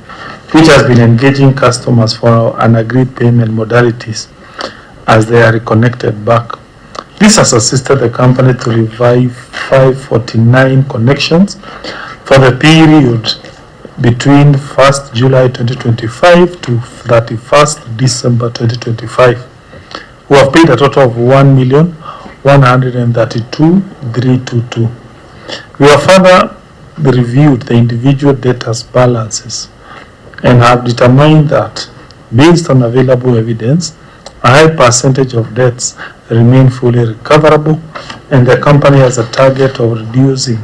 which has been engaging customers for an agreed payment modalities as they are reconnected back. This has assisted the company to revive 549 connections for the period between 1st July 2025 to 31st December 2025, who have paid a total of 1,132,322. We have further reviewed the individual debtors' balances and have determined that, based on available evidence, a high percentage of debts remain fully recoverable, and the company has a target of reducing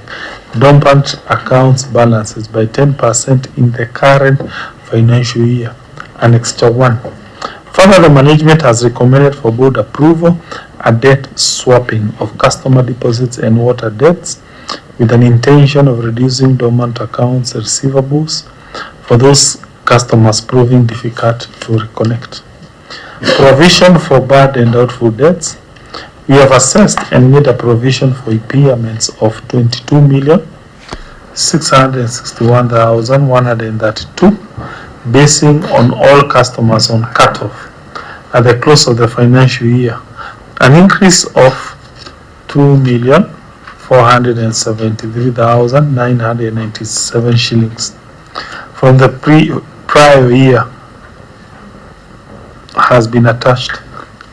dormant accounts balances by 10% in the current financial year, Annexure 1. Further, the management has recommended for board approval a debt swapping of customer deposits and water debts with an intention of reducing dormant accounts receivables for those customers proving difficult to reconnect. Provision for bad and doubtful debts. We have assessed and made a provision for impairments of 22,661,132, basing on all customers on cutoff at the close of the financial year, an increase of 2,473,997 shillings from the prior year has been attached.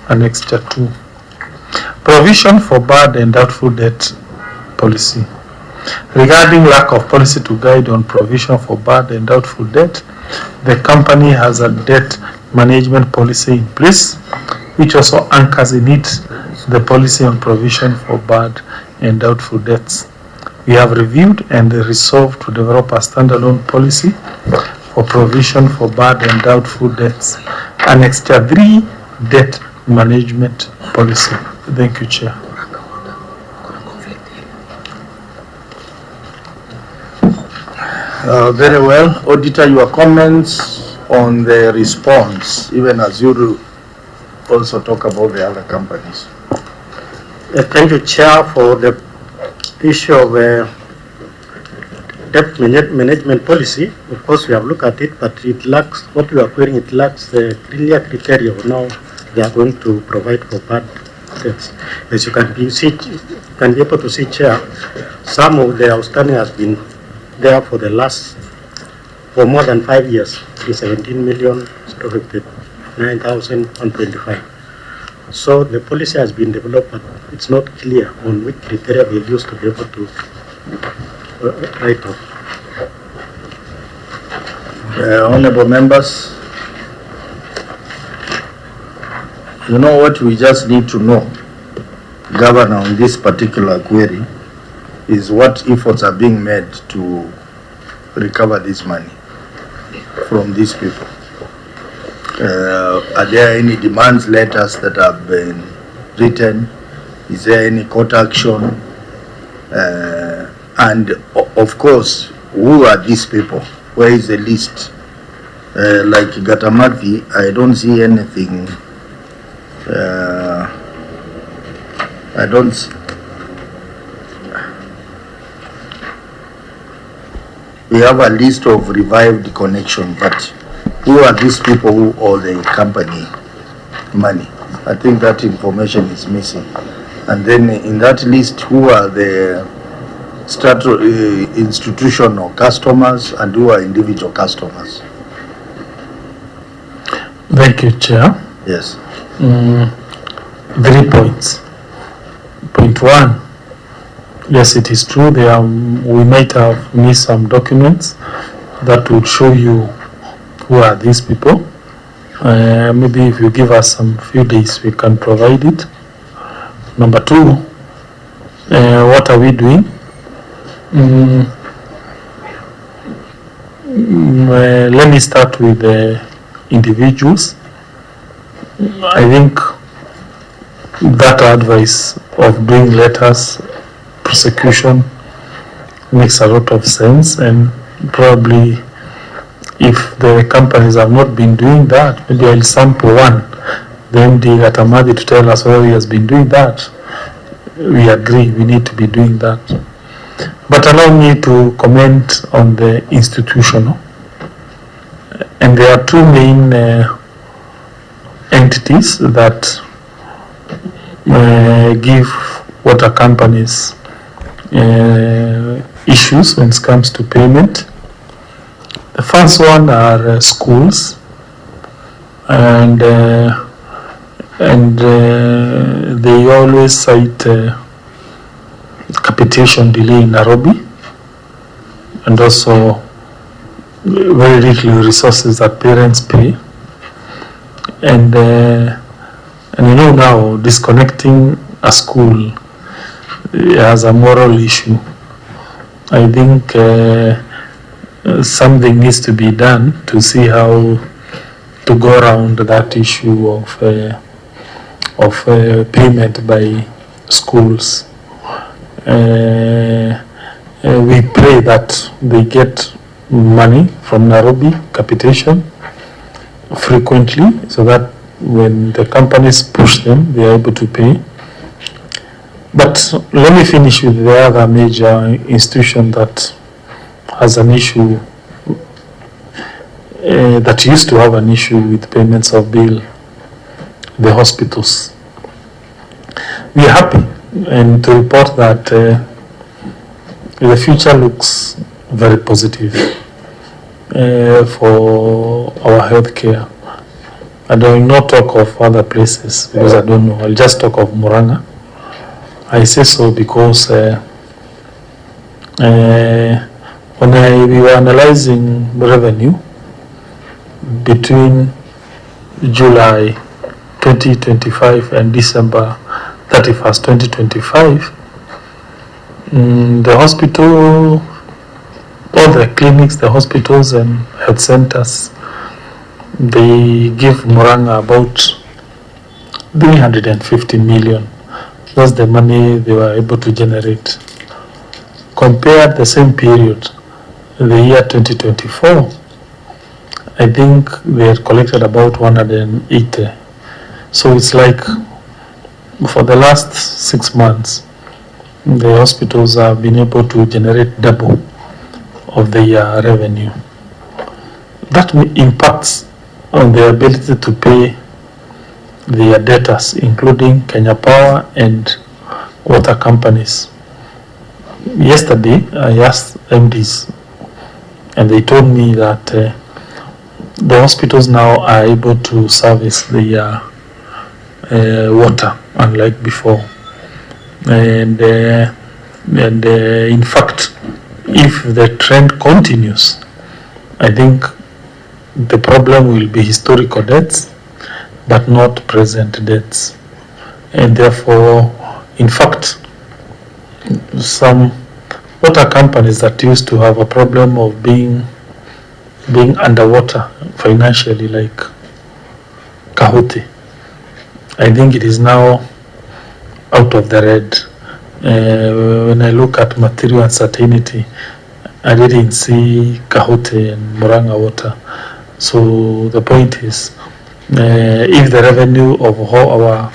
Annexure 2. Provision for bad and doubtful debt policy. Regarding lack of policy to guide on provision for bad and doubtful debt, the company has a debt management policy in place, which also anchors in it the policy on provision for bad and doubtful debts. We have reviewed and resolved to develop a standalone policy for provision for bad and doubtful debts, Annexure 3, debt management policy. Thank you, Chair. Very well. Auditor, your comments on the response, even as you also talk about the other companies. Thank you, Chair, for the issue of debt management policy. Of course, we have looked at it, but it lacks, what we are querying, it lacks the clear criteria of now they are going to provide for bad debts. As you can be able to see, Chair, some of the outstanding has been there for more than 5 years, 17,059,125. So the policy has been developed, but it's not clear on which criteria they use to be able to write off. Honorable members, you know what we just need to know, Governor, on this particular query, is what efforts are being made to recover this money from these people. Are there any demands letters that have been written? Is there any court action? And of course, who are these people? Where is the list? Like Gatamathi, I don't see anything. I don't see. We have a list of revived connection, but who are these people who owe the company money? I think that information is missing. And then in that list, who are the institutional customers and who are individual customers? Thank you, Chair. Yes. 3 points. Point 1. Yes, it is true. We might have missed some documents that would show you who are these people. Maybe if you give us some few days, we can provide it. Number 2, what are we doing? Let me start with the individuals. I think that advice of doing letters prosecution makes a lot of sense, and probably if the companies have not been doing that, maybe I'll sample one, the MD at Amadi to tell us whether he has been doing that. We agree, we need to be doing that. But allow me to comment on the institutional. And there are two main entities that give water companies issues when it comes to payment. The first one are schools, and they always cite capitation delay in Nairobi, and also very little resources that parents pay. And you know now, disconnecting a school has a moral issue. I think something needs to be done to see how to go around that issue of payment by schools. We pray that they get money from Nairobi capitation frequently, so that when the companies push them, they are able to pay. But let me finish with the other major institution that has an issue, that used to have an issue with payments of bill, the hospitals. We are happy and to report that the future looks very positive for our healthcare. And I will not talk of other places because I don't know. I'll just talk of Muranga. I say so because when we were analyzing revenue between July 2025 and December 31st, 2025, the hospital, all the clinics, the hospitals and health centers, they give Muranga about 350 million. That's the money they were able to generate. Compared the same period, the year 2024, I think they had collected about 180. So it's like for the last 6 months, the hospitals have been able to generate double of their revenue. That impacts on their ability to pay their debtors, including Kenya Power and water companies. Yesterday, I asked MDs, and they told me that the hospitals now are able to service their water, unlike before. And in fact, if the trend continues, I think the problem will be historical debts, but not present debts. And therefore, in fact, some water companies that used to have a problem of being underwater financially, like Kahuti, I think it is now out of the red. When I look at material uncertainty, I didn't see Kahuti and Muranga water. So the point is, if the revenue of all our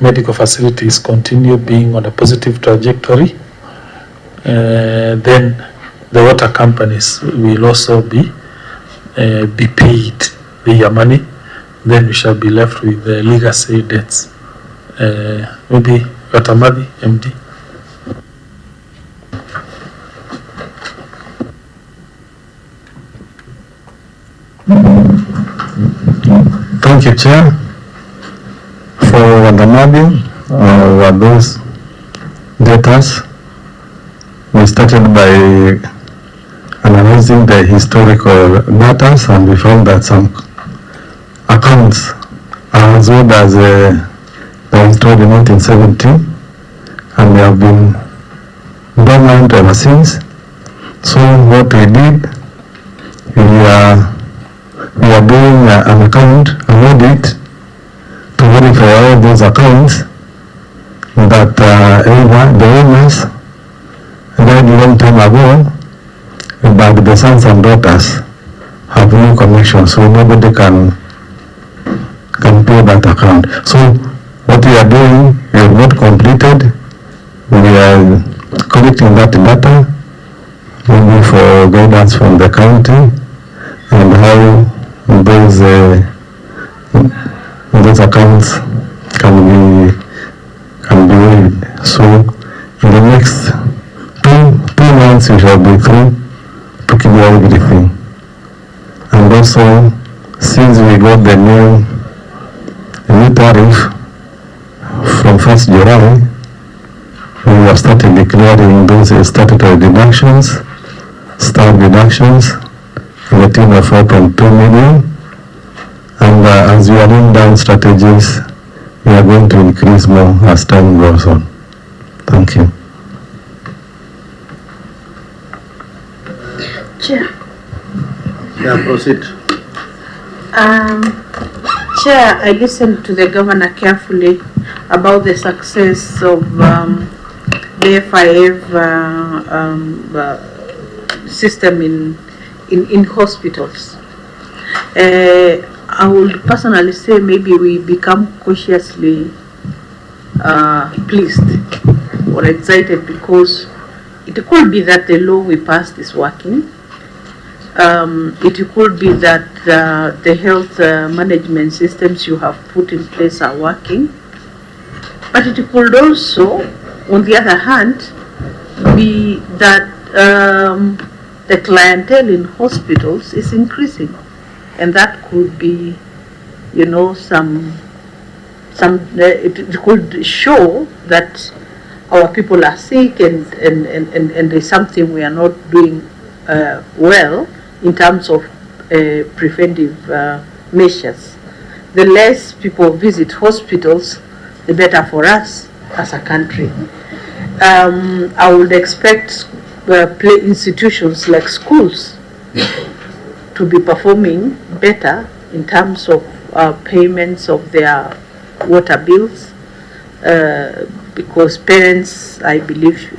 medical facilities continue being on a positive trajectory, then the water companies will also be paid their money. Then we shall be left with the legacy debts. Maybe Gatamadi, MD. Thank you, Chair. For Wadamadi, were those debtors, we started by analyzing the historical data, and we found that some accounts are as old as they were installed in 1970, and they have been dormant ever since. So what we did, we are doing an account, an audit, to verify all those accounts that the owners died a long time ago, but the sons and daughters have have no connection, so nobody can pay that account. So what we are doing, we have not completed. We are collecting that data, maybe for guidance from the county, and how those accounts can be waived. So in the next two months we shall be through to keep everything. And also, since we got the new tariff from 1st July, we have started declaring those statutory deductions, staff deductions, in the tune of 4.2 million. And as we are laying down strategies, we are going to increase more as time goes on. Thank you. Chair. Yeah, proceed. Chair, I listened to the governor carefully about the success of the FIF system in hospitals. I would personally say maybe we become cautiously pleased or excited because it could be that the law we passed is working. It could be that the health management systems you have put in place are working. But it could also, on the other hand, be that the clientele in hospitals is increasing. And that could be, you know, it could show that our people are sick and there's something we are not doing well in terms of preventive measures. The less people visit hospitals, the better for us as a country. I would expect institutions like schools to be performing better in terms of payments of their water bills, because parents, I believe,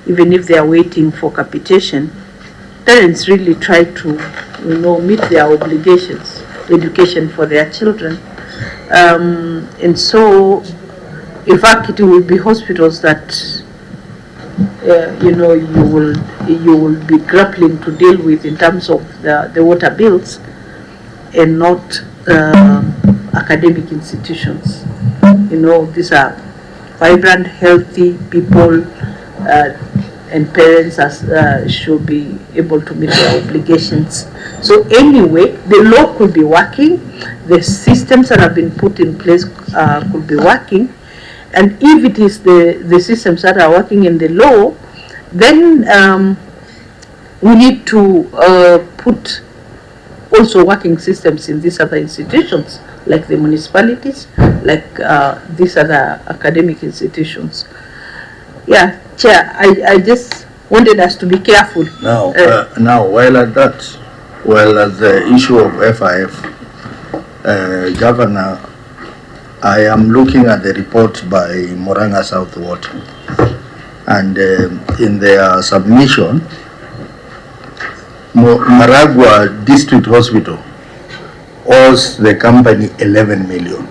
even if they are waiting for capitation, parents really try to, you know, meet their obligations, education for their children. And so, in fact, it will be hospitals that you know, you will be grappling to deal with in terms of the water bills, and not academic institutions. You know, these are vibrant, healthy people, and parents should be able to meet their obligations. So anyway, the law could be working, the systems that have been put in place could be working, and if it is the systems that are working in the law, then we need to put also working systems in these other institutions, like the municipalities, like these other academic institutions. Yeah, Chair, I just wanted us to be careful. Now, while at that, as the issue of FIF, Governor, I am looking at the report by Muranga South Water, and in their submission, Maragua District Hospital owes the company 11 million.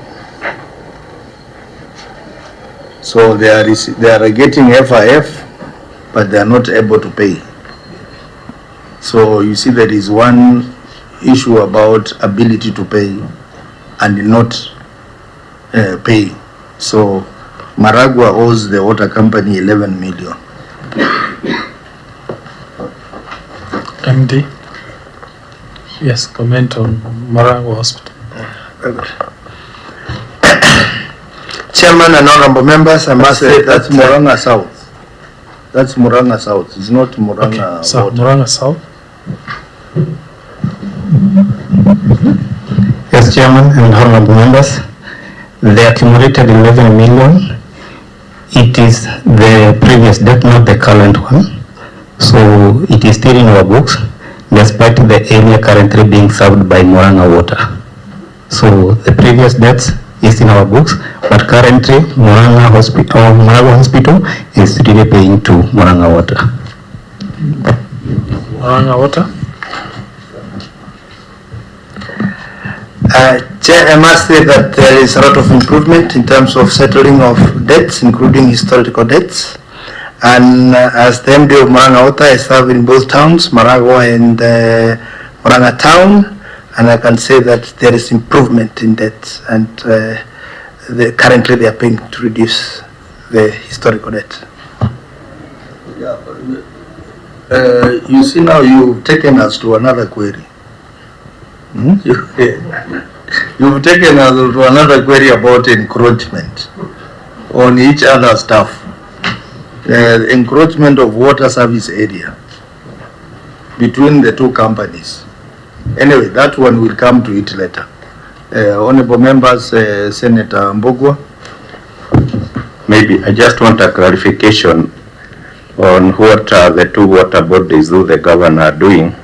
So they are getting FIF, but they are not able to pay. So you see there is one issue about ability to pay and not pay. So Maragua owes the water company 11 million. MD, yes, comment on Muranga Hospital. Chairman and honorable members, I must say that's Muranga South. That's Muranga South. It's not Muranga. Okay, so Muranga South. Yes, Chairman and honorable members, the accumulated 11 million, it is the previous debt, not the current one. So it is still in our books, despite the area currently being served by Muranga Water. So the previous debts is in our books, but currently Muranga Hospital is really paying to Muranga Water. Muranga Water. Chair, I must say that there is a lot of improvement in terms of settling of debts, including historical debts. And as the MD of Muranga Water, I serve in both towns, Maragua and Muranga town, and I can say that there is improvement in debts, and currently they are paying to reduce the historical debt. You see now you've taken us to another query. You've taken us to another query about encroachment on each other's stuff. Encroachment of water service area between the two companies. Anyway, that one will come to it later. Honorable members, Senator Mbogwa. Maybe I just want a clarification on what the two water bodies who the governor are doing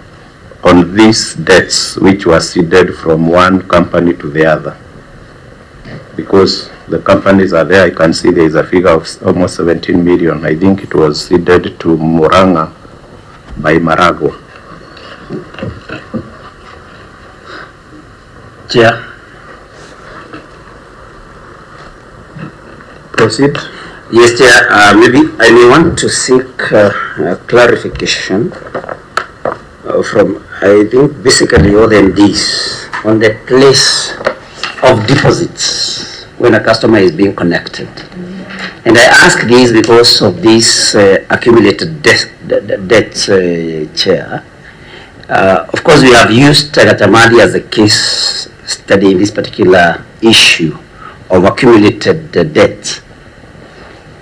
on these debts which were ceded from one company to the other. Because the companies are there, I can see there is a figure of almost 17 million. I think it was ceded to Muranga by Marago. Chair. Proceed. Yes, Chair. Maybe I may want to seek clarification from, I think, basically all the MDs on the place of deposits when a customer is being connected. And I ask this because of this accumulated debts, Chair. Of course, we have used Gatamadi as a case study in this particular issue of accumulated debt.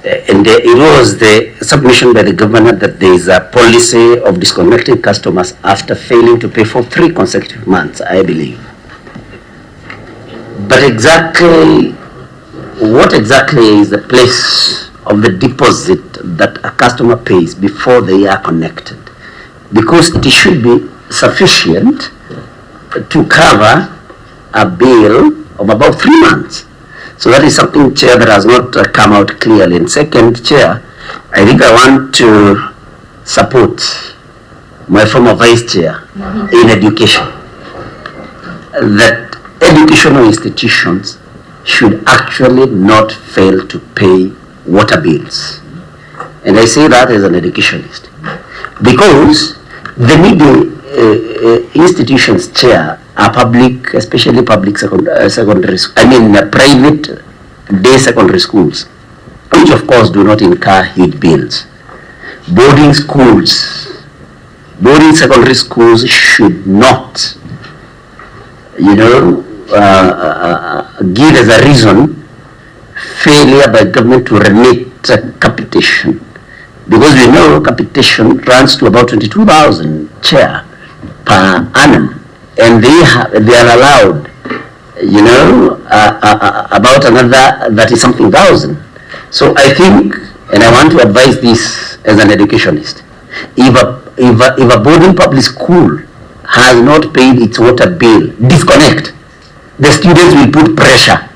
And it was the submission by the governor that there is a policy of disconnecting customers after failing to pay for 3 consecutive months, I believe. But exactly, what exactly is the place of the deposit that a customer pays before they are connected? Because it should be sufficient to cover a bill of about 3 months. So that is something, Chair, that has not come out clearly. And second, Chair, I think I want to support my former Vice Chair in education, that educational institutions should actually not fail to pay water bills. And I say that as an educationist, because the middle institutions, Chair, are public, especially public secondary, private day secondary schools, which of course do not incur huge bills. Boarding schools, boarding secondary schools should not, give as a reason failure by government to remit capitation, because we know capitation runs to about 22,000 Chair per annum. And they are allowed, about another 30-something thousand. So I think, and I want to advise this as an educationist, if a boarding public school has not paid its water bill, disconnect. The students will put pressure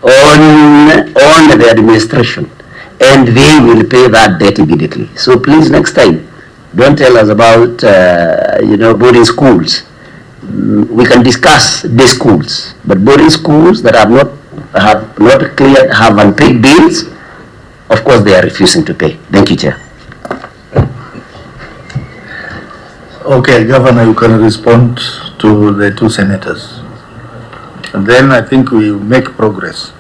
on the administration, and they will pay that debt immediately. So please, next time, don't tell us about, boarding schools. We can discuss day schools, but boarding schools that have not cleared, have unpaid bills, of course they are refusing to pay. Thank you, Chair. Okay, Governor, you can respond to the two senators. And then I think we make progress.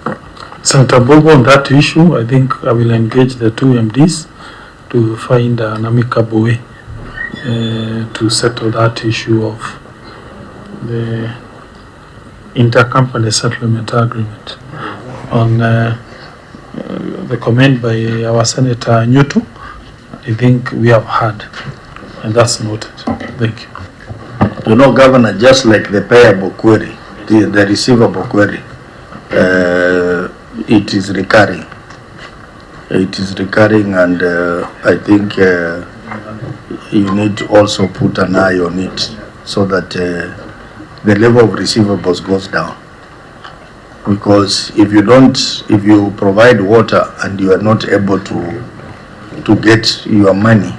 Senator Bobo, on that issue, I think I will engage the two MDs to find an amicable way to settle that issue of the intercompany settlement agreement. On the comment by our Senator Newton, I think we have heard, and that's noted. Thank you. Governor, just like the payable query, the receivable query, it is recurring. It is recurring, and I think you need to also put an eye on it so that the level of receivables goes down. Because if you provide water and you are not able to get your money,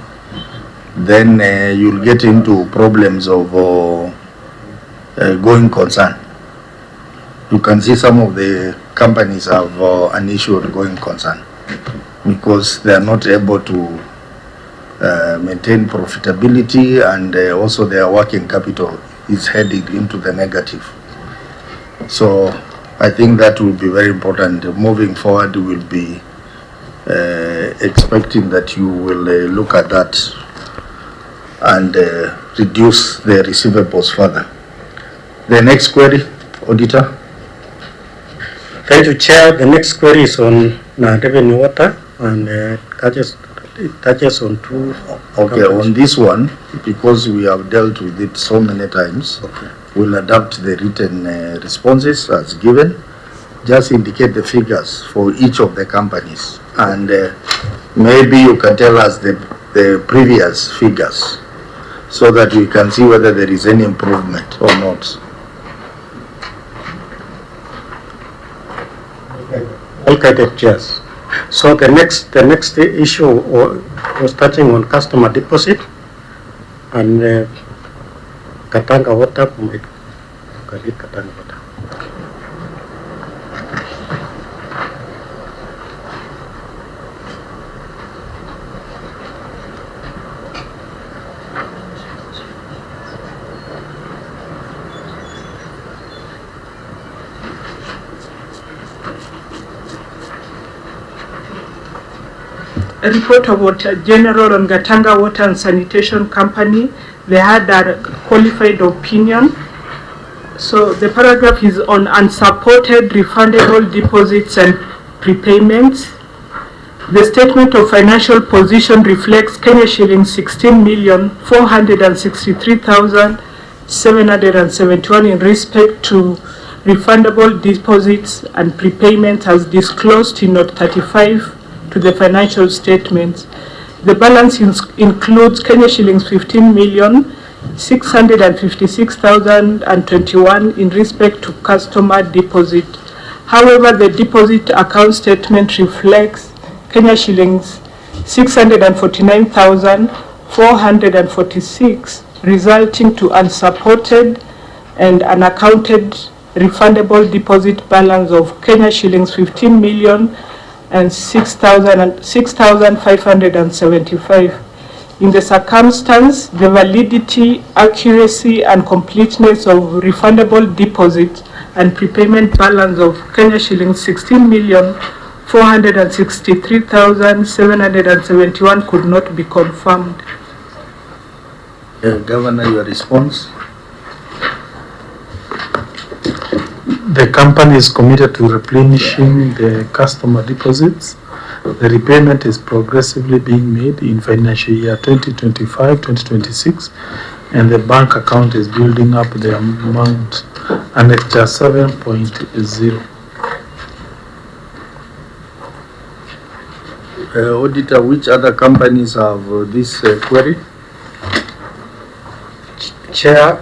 then you'll get into problems of going concern. you can see some of the companies have an issue of going concern because they are not able to maintain profitability, and also their working capital is heading into the negative. So I think that will be very important. Moving forward, we will be expecting that you will look at that and reduce the receivables further. The next query, Auditor. Thank you, Chair. The next query is on revenue water, and it touches on two. Okay, on this one, because we have dealt with it so many times, we'll adapt the written responses as given. Just indicate the figures for each of the companies, and maybe you can tell us the previous figures so that we can see whether there is any improvement or not. Okay, yes. So the next issue was touching on customer deposit, and Katanga water. Katanga water. A report of Water General on Gatanga Water and Sanitation Company. They had a qualified opinion. So the paragraph is on unsupported refundable deposits and prepayments. The statement of financial position reflects Kenya shillings 16,463,771 in respect to refundable deposits and prepayments as disclosed in Note 35 to the financial statements. The balance includes Kenya shillings 15,656,021 in respect to customer deposit. However, the deposit account statement reflects Kenya shillings 649,446, resulting to unsupported and unaccounted refundable deposit balance of Kenya shillings 15 million and 6,575. In the circumstance, the validity, accuracy, and completeness of refundable deposit and prepayment balance of Kenya shillings 16,463,771 could not be confirmed. Governor, your response? The company is committed to replenishing the customer deposits. The repayment is progressively being made in financial year 2025-2026, and the bank account is building up the amount Annexure 7.0. Auditor, which other companies have this query? Chair,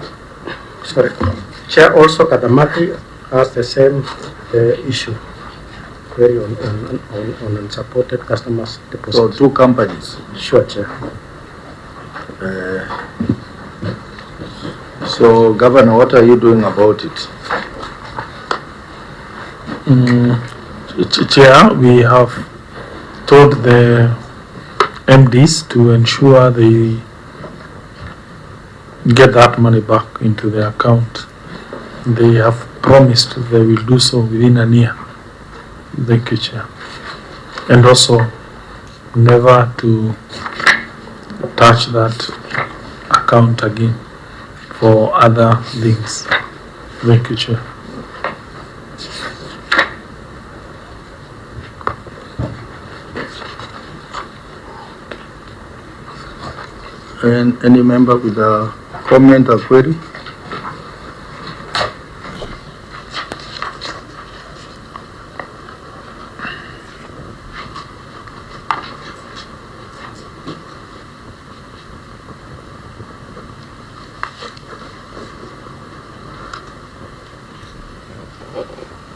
also Kadamati has the same issue, query on unsupported customers deposits. So two companies? Sure, Chair. So, Governor, what are you doing about it? Chair, we have told the MDs to ensure they get that money back into their account. They have promised they will do so within a year. Thank you, Chair. And also never to touch that account again for other things. Thank you, Chair. And any member with a comment or query?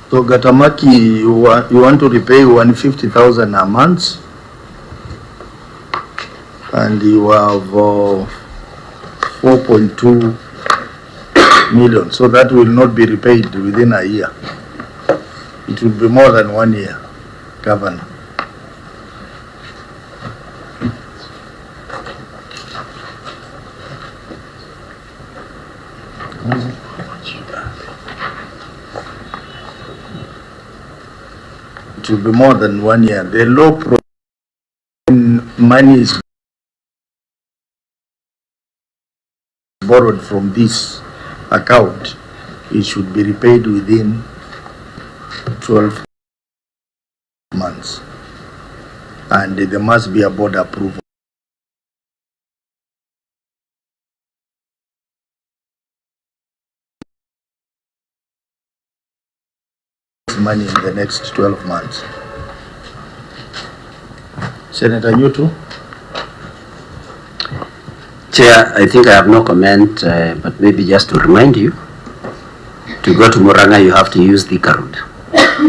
So Gatamaki, you want to repay 150,000 a month, and you have 4.2 million. So that will not be repaid within a year. It will be more than 1 year, Governor. It will be more than 1 year. The law money is borrowed from this account, it should be repaid within 12 months, and there must be a board approval. Money in the next 12 months. Senator Newton? Chair, I think I have no comment, but maybe just to remind you, to go to Muranga, you have to use the road.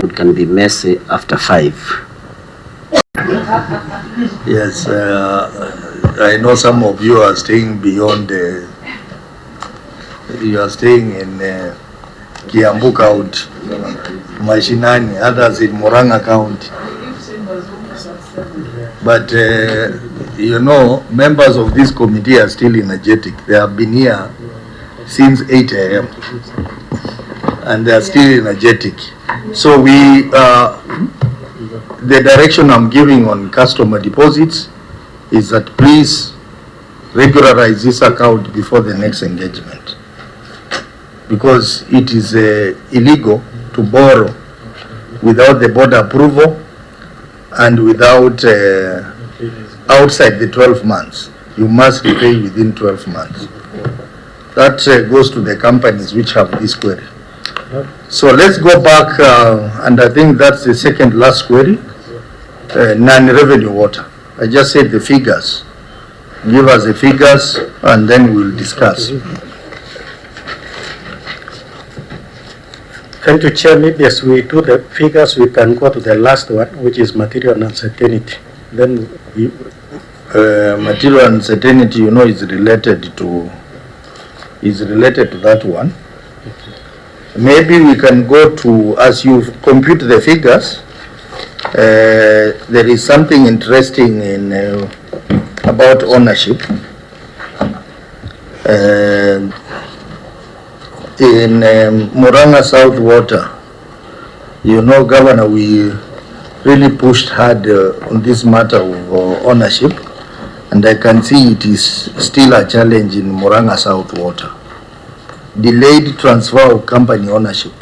It can be messy after 5. Yes, I know some of you are staying beyond, you are staying in Kiambu County, Mashinani, others in Muranga County. But you know, members of this committee are still energetic. They have been here since 8 a.m. and they are still energetic. So we, the direction I'm giving on customer deposits is that please regularize this account before the next engagement, because it is illegal to borrow without the board approval and without outside the 12 months. You must repay within 12 months. That goes to the companies which have this query. So let's go back, and I think that's the second last query, non-revenue water. I just said the figures. Give us the figures and then we'll discuss. Thank you, Chair. Maybe as we do the figures, we can go to the last one, which is material uncertainty. Then we, material uncertainty, you know, is related to that one. Maybe we can go to, as you compute the figures, there is something interesting in about ownership. In Muranga South Water, you know, Governor, we really pushed hard on this matter of ownership, and I can see it is still a challenge in Muranga South Water. Delayed transfer of company ownership.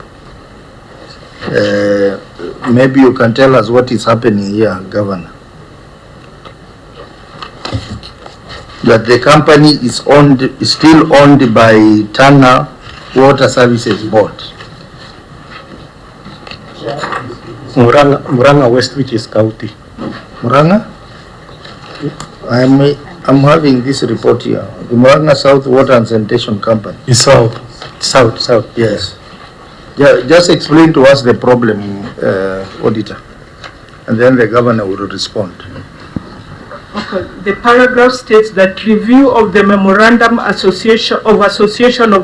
Maybe you can tell us what is happening here, Governor. That the company is still owned by Tana Water Services Board. Muranga West, which is county. Muranga? I'm having this report here. The Muranga South Water and Sanitation Company. South. Yes. Just explain to us the problem, Auditor, and then the Governor will respond. Okay. The paragraph states that review of the memorandum association of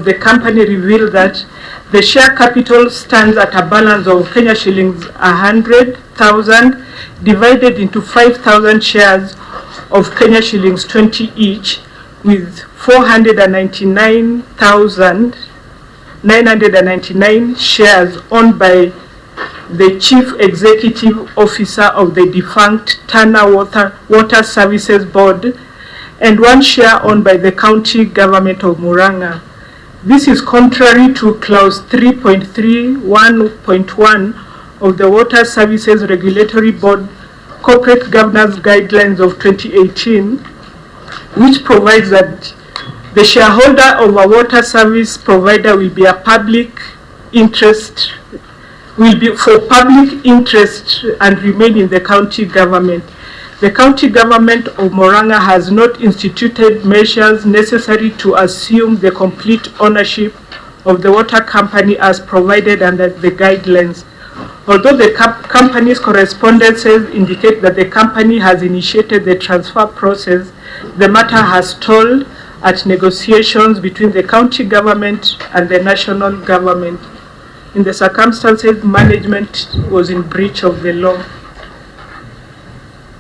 the company revealed that the share capital stands at a balance of Kenya shillings 100,000 divided into 5,000 shares of Kenya shillings 20 each, with 499,999 shares owned by the Chief Executive Officer of the defunct Tana Water Services Board, and 1 share owned by the county government of Muranga. This is contrary to clause 3.31.1 of the Water Services Regulatory Board Corporate Governance Guidelines of 2018, which provides that the shareholder of a water service provider will be for public interest and remain in the county government. The county government of Muranga has not instituted measures necessary to assume the complete ownership of the water company as provided under the guidelines. Although the company's correspondences indicate that the company has initiated the transfer process, the matter has stalled at negotiations between the county government and the national government. in the circumstances, management was in breach of the law.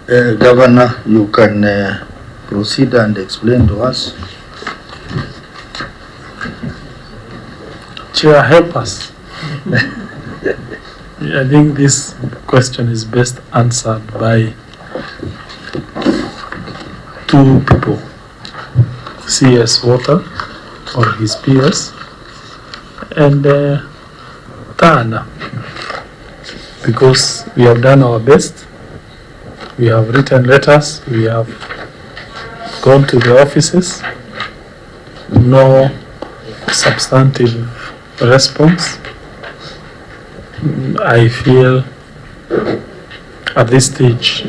Governor, you can proceed and explain to us. Chair, help us. I think this question is best answered by two people, CS Water or his PS and Tana, because we have done our best. We have written letters, we have gone to the offices, no substantive response. I feel at this stage,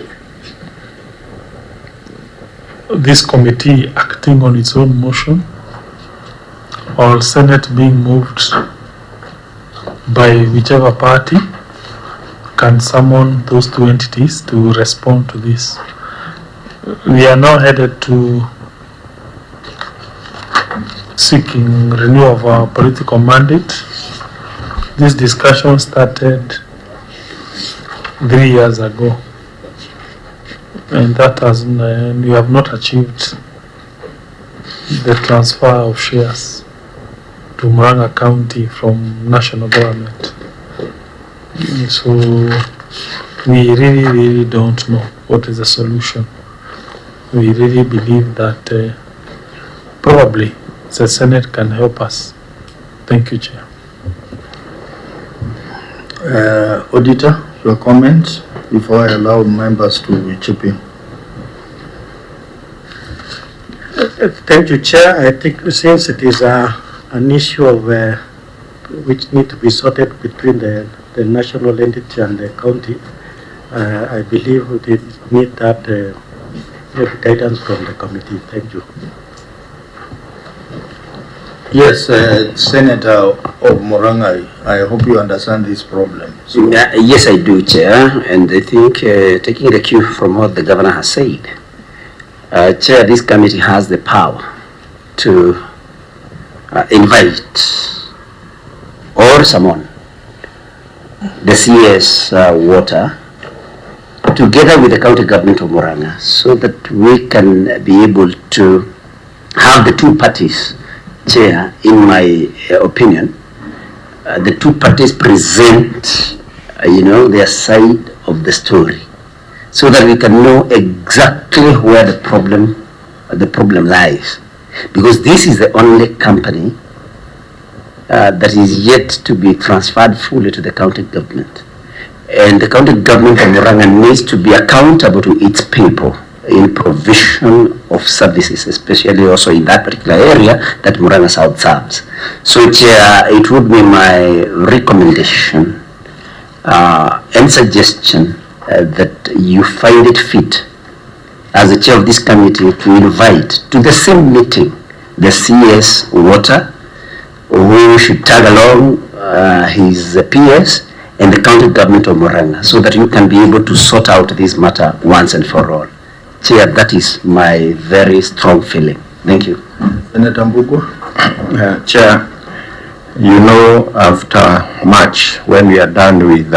this committee acting on its own motion, or Senate being moved by whichever party, can summon those two entities to respond to this. We are now headed to seeking renewal of our political mandate. This discussion started 3 years ago, and that has we have not achieved the transfer of shares to Muranga County from national government. So we really don't know what is the solution. We really believe that probably the Senate can help us. Thank you, Chair. Auditor, your comments before I allow members to chip in. Thank you, Chair. I think since it is an issue of which need to be sorted between the national entity and the county, I believe we need that guidance from the committee. Thank you. Yes, Senator of Muranga, I hope you understand this problem. So yes, I do, Chair, and I think taking the cue from what the governor has said, Chair, this committee has the power to invite or summon the CS Water together with the county government of Muranga, so that we can be able to have the two parties, Chair, in my opinion, the two parties present, their side of the story, so that we can know exactly where the problem lies, because this is the only company that is yet to be transferred fully to the county government. And the county government of Muranga needs to be accountable to its people in provision of services, especially also in that particular area that Muranga South serves. So, Chair, it would be my recommendation and suggestion that you find it fit, as the chair of this committee, to invite to the same meeting the CS Water, who should tag along his PS, and the county government of Muranga, so that you can be able to sort out this matter once and for all. Chair, that is my very strong feeling. Thank you. Senator Mbugo. Chair, after March, when we are done with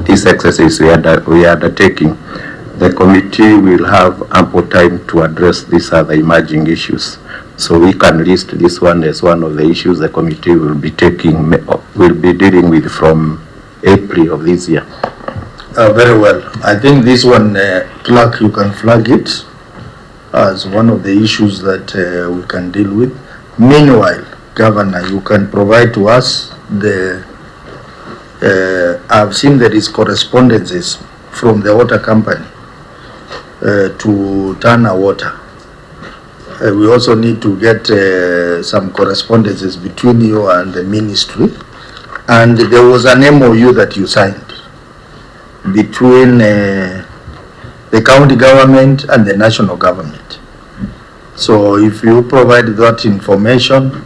this exercise we are undertaking, the committee will have ample time to address these other emerging issues. So we can list this one as one of the issues the committee will be dealing with from April of this year. Very well. I think this one, clerk, you can flag it as one of the issues that we can deal with. Meanwhile, Governor, you can provide to us I've seen there is correspondences from the water company to Tana Water. We also need to get some correspondences between you and the ministry. And there was an MOU that you signed between the county government and the national government. So if you provide that information,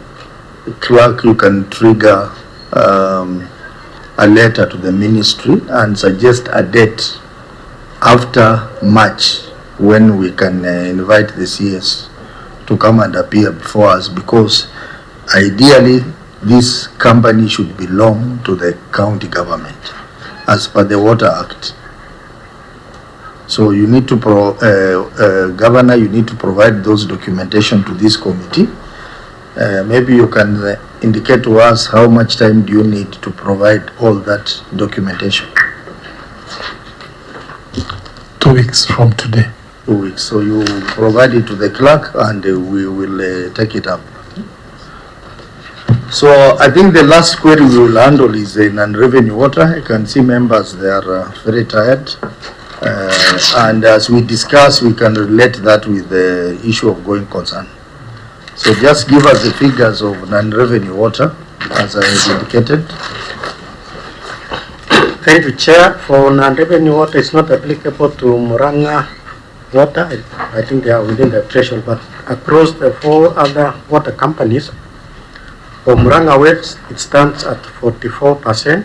clerk, you can trigger a letter to the ministry and suggest a date after March when we can invite the CS to come and appear before us, because ideally this company should belong to the county government as per the Water Act. So you need to, Governor, you need to provide those documentation to this committee. Maybe you can indicate to us how much time do you need to provide all that documentation? 2 weeks from today. 2 weeks. So you provide it to the clerk and we will take it up. So I think the last query we will handle is non-revenue water. I can see members, they are very tired. And as we discuss, we can relate that with the issue of going concern. So just give us the figures of non-revenue water, as I have indicated. Thank you, Chair. For non-revenue water, it's not applicable to Muranga water. I think they are within the threshold, but across the 4 other water companies, for Muranga West, it stands at 44%,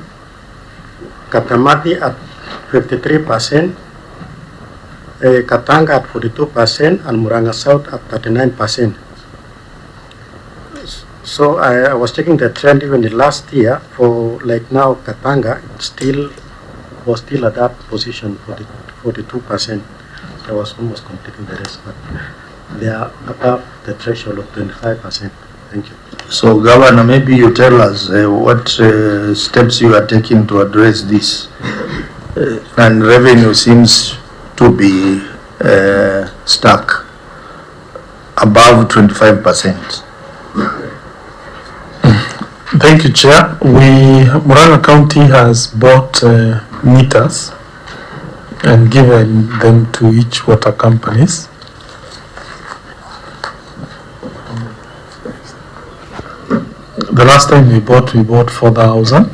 Katamati at 53%, Katanga at 42%, and Muranga South at 39%. So I was checking the trend even the last year for like now Katanga was still at that position for the 42%. So I was almost completing the rest, but they are above the threshold of 25%. Thank you. So Governor, maybe you tell us what steps you are taking to address this. And revenue seems to be stuck above 25%. Thank you, Chair. Muranga County has bought meters and given them to each water companies. The last time we bought 4,000.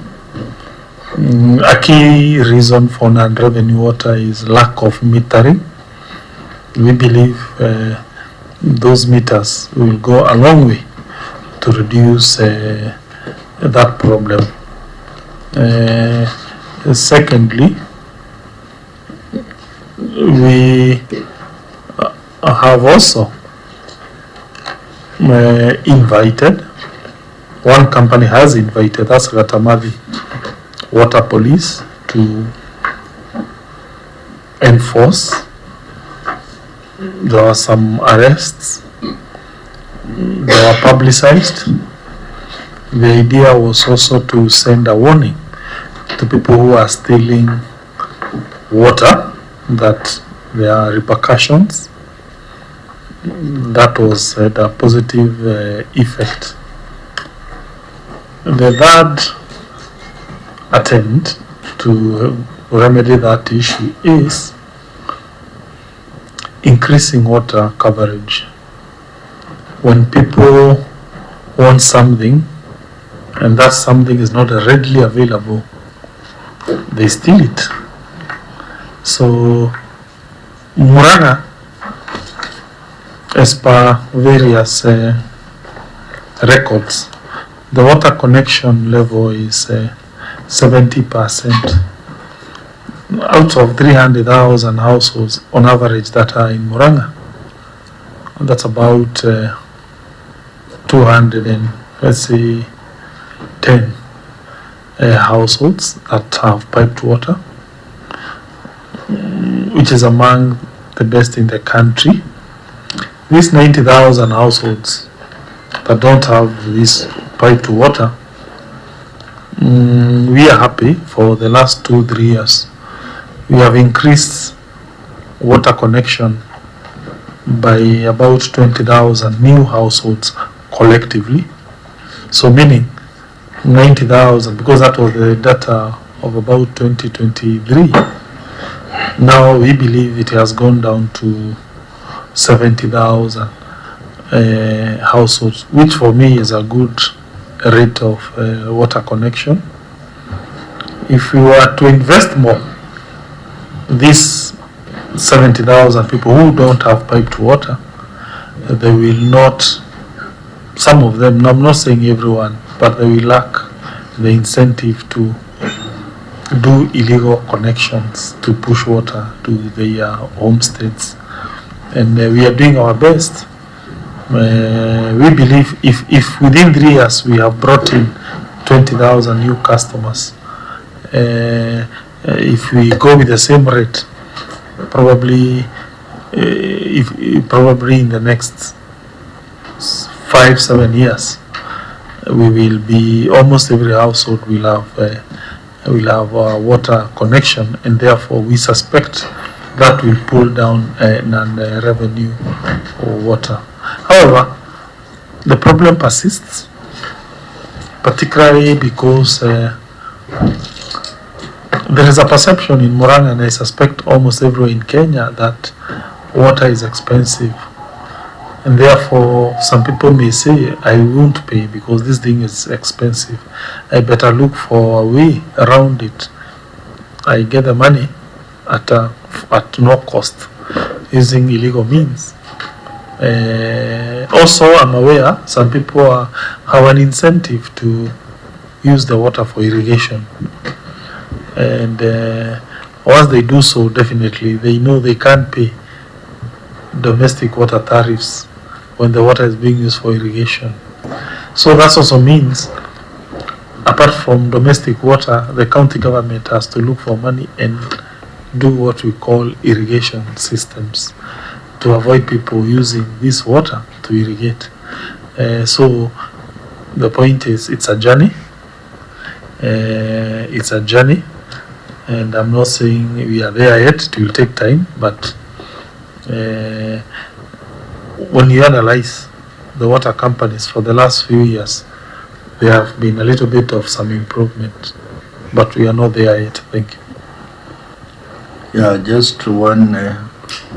A key reason for non-revenue water is lack of metering. We believe those meters will go a long way to reduce that problem. Secondly, we have also invited, one company has invited, that's Gatamavi Water Police, to enforce. There were some arrests. They were publicized. The idea was also to send a warning to people who are stealing water that there are repercussions. That was a positive effect. The third attempt to remedy that issue is increasing water coverage. When people want something and that something is not readily available, they steal it. So Muranga, as per various records, the water connection level is 70%. Out of 300,000 households on average that are in Muranga, that's about 210 households that have piped water, which is among the best in the country. These 90,000 households that don't have this piped water, we are happy. For the last 2-3 years, we have increased water connection by about 20,000 new households collectively. So meaning 90,000, because that was the data of about 2023. Now we believe it has gone down to 70,000 households, which for me is a good rate of water connection. If we were to invest more, these 70,000 people who don't have piped water, they will not, some of them, I'm not saying everyone, but they will lack the incentive to do illegal connections to push water to their homesteads. And we are doing our best We believe if within 3 years we have brought in 20,000 new customers, if we go with the same rate, probably probably in the next 5-7 years, we will be almost every household will have water connection, and therefore we suspect that will pull down revenue or water. However, the problem persists, particularly because there is a perception in Muranga, and I suspect almost everywhere in Kenya, that water is expensive. And therefore, some people may say, I won't pay because this thing is expensive. I better look for a way around it. I get the money at no cost using illegal means. Also, I'm aware some people have an incentive to use the water for irrigation. And once they do so, definitely, they know they can't pay domestic water tariffs when the water is being used for irrigation. So that also means, apart from domestic water, the county government has to look for money and do what we call irrigation systems to avoid people using this water to irrigate. So the point is, it's a journey. It's a journey, and I'm not saying we are there yet. It will take time, but when you analyze the water companies for the last few years, there have been a little bit of some improvement, but we are not there yet. Thank you. Yeah, just one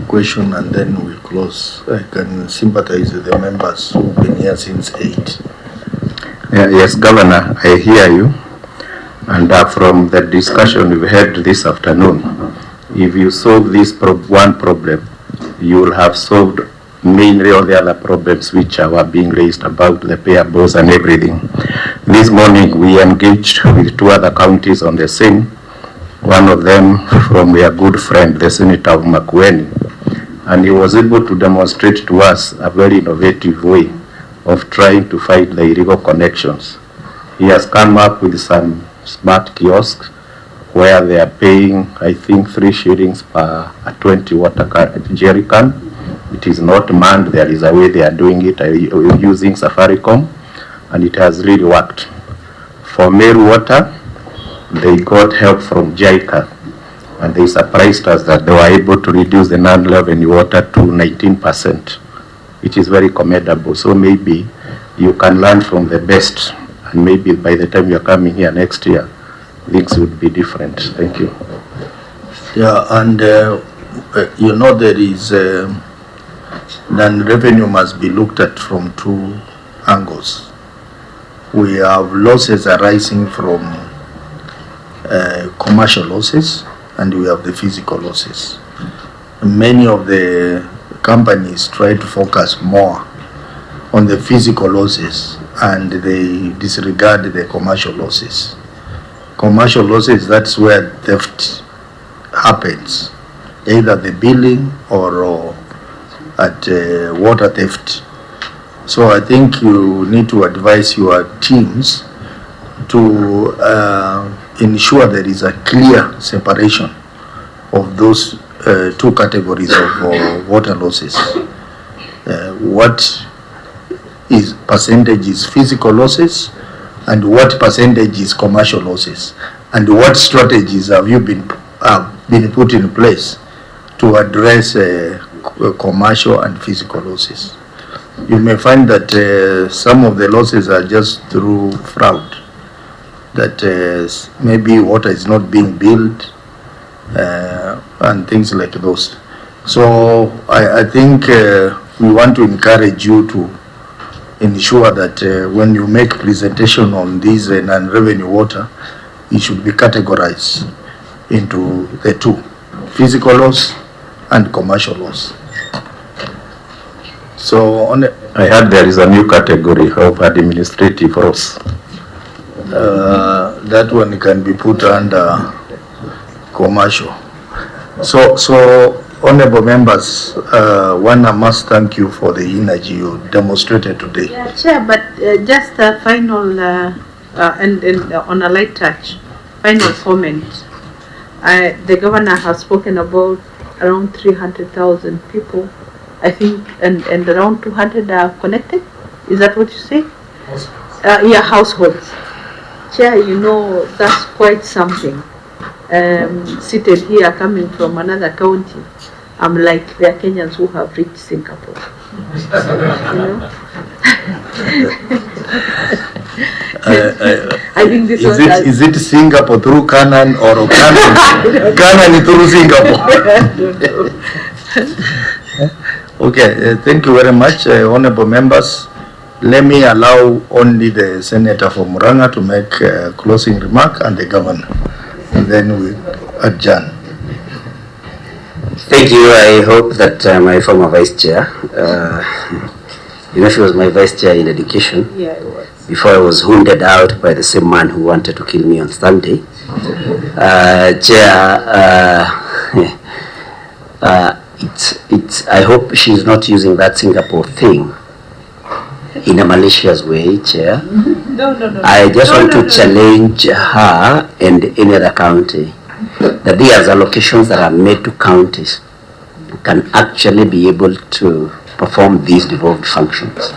question and then we close. I can sympathize with the members who've been here since 8. Yes, Governor, I hear you. And from the discussion we've had this afternoon, if you solve this one problem, you will have solved mainly all the other problems which were being raised about the payables and everything. This morning we engaged with 2 other counties on the same. One of them from your good friend, the Senator of Makwiny, and he was able to demonstrate to us a very innovative way of trying to fight the illegal connections. He has come up with some smart kiosks where they are paying, I think, 3 shillings per 20 water jerry can. It is not manned. There is a way they are doing it using Safaricom, and it has really worked. For Meru Water, they got help from JICA, and they surprised us that they were able to reduce the non-revenue water to 19%, which is very commendable. So maybe you can learn from the best, and maybe by the time you're coming here next year, things would be different. Thank you. Yeah, and you know, there is non-revenue must be looked at from 2 angles. We have losses arising from commercial losses, and we have the physical losses. Many of the companies try to focus more on the physical losses and they disregard the commercial losses. Commercial losses, that's where theft happens, either the billing or at water theft. So I think you need to advise your teams to ensure there is a clear separation of those 2 categories of water losses. What is percentage is physical losses and what percentage is commercial losses, and what strategies have you been put in place to address commercial and physical losses. You may find that some of the losses are just through fraud, that maybe water is not being billed and things like those. So I think we want to encourage you to ensure that when you make presentation on these non-revenue water, it should be categorized into the 2, physical loss and commercial loss. So I heard there is a new category of administrative loss. That one can be put under commercial. So honorable members, one, I must thank you for the energy you demonstrated today. Yeah, Chair, but just a final, and on a light touch, final comment. The governor has spoken about around 300,000 people, I think, and around 200 are connected. Is that what you say? Yeah, households. Chair, you know, that's quite something. Seated here, coming from another county, I'm like, there are Kenyans who have reached Singapore. You know? I think this is it Singapore through Canaan or Canaan through Singapore? Okay, thank you very much, honorable members. Let me allow only the senator from Muranga to make a closing remark and the governor, and then we adjourn. Thank you. I hope that my former vice chair, you know, she was my vice chair in education. Yeah, it was. Before I was wounded out by the same man who wanted to kill me on Sunday. I hope she's not using that Singapore thing in a malicious way, Chair. No. I just want to challenge her and any other county that these allocations that are made to counties can actually be able to perform these devolved functions.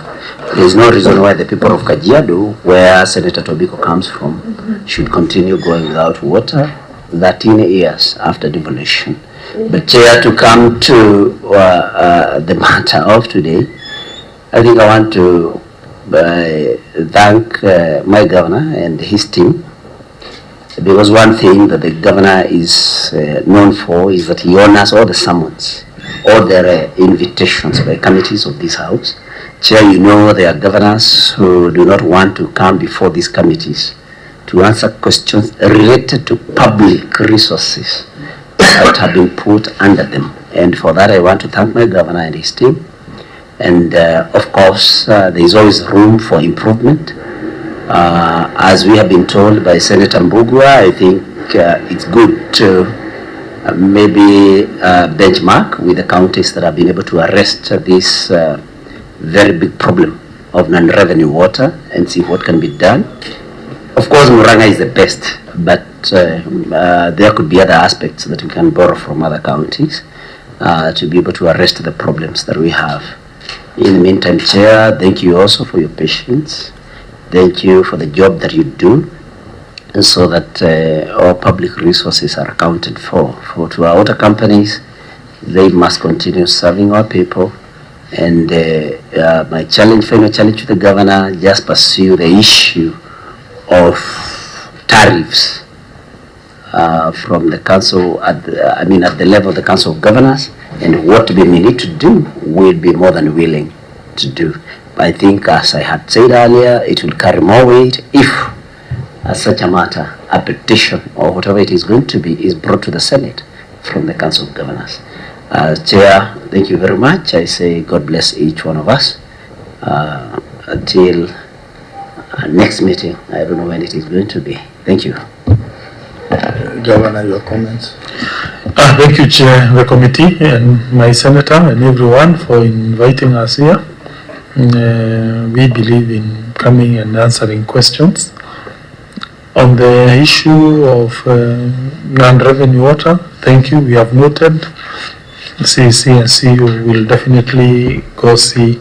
There is no reason why the people of Kajiado, where Senator Tobiko comes from, should continue going without water 13 years after devolution. But Chair, to come to the matter of today, I think I want to thank my governor and his team, because one thing that the governor is known for is that he honors all the summons, all their invitations by committees of this house. Chair, you know there are governors who do not want to come before these committees to answer questions related to public resources that have been put under them. And for that, I want to thank my governor and his team. And of course, there is always room for improvement. As we have been told by Senator Mbugua, I think it's good to maybe benchmark with the counties that have been able to arrest this very big problem of non-revenue water and see what can be done. Of course, Muranga is the best, but there could be other aspects that we can borrow from other counties to be able to arrest the problems that we have. In the meantime, Chair, thank you also for your patience. Thank you for the job that you do, and so that our public resources are accounted for. To our water companies, they must continue serving our people. And my final challenge to the governor, just pursue the issue of tariffs from the council, at the level of the Council of Governors, and what we may need to do, we'll be more than willing to do. I think, as I had said earlier, it will carry more weight if such a matter, a petition or whatever it is going to be, is brought to the Senate from the Council of Governors. Chair, thank you very much. I say God bless each one of us until next meeting. I don't know when it is going to be. Thank you. Governor, your comments. Thank you, Chair, the committee, and my senator, and everyone for inviting us here. We believe in coming and answering questions. On the issue of non-revenue water, thank you. We have noted. CEC will definitely go see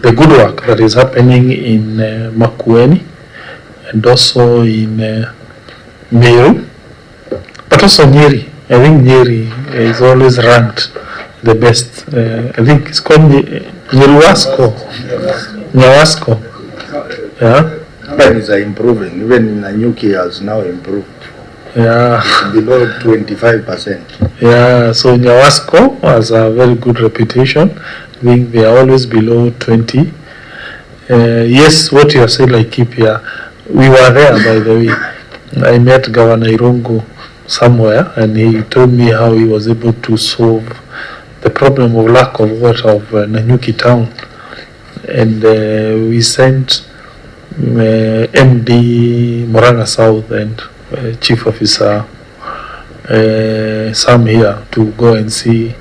the good work that is happening in Makwiny and also in Meru, but also Nyeri. I think Nyeri is always ranked the best. I think it's called Nyawasco. Yeah. Companies are improving. Even Nanyuki has now improved. Yeah. It's below 25%. Yeah. So Nyawasco has a very good reputation. I think they are always below 20. Yes, what you have said, like keep here. We were there, by the way. I met Gov.Irungu somewhere, and he told me how he was able to solve the problem of lack of water of Nanyuki town. And we sent MD Muranga South and Chief Officer Sam here to go and see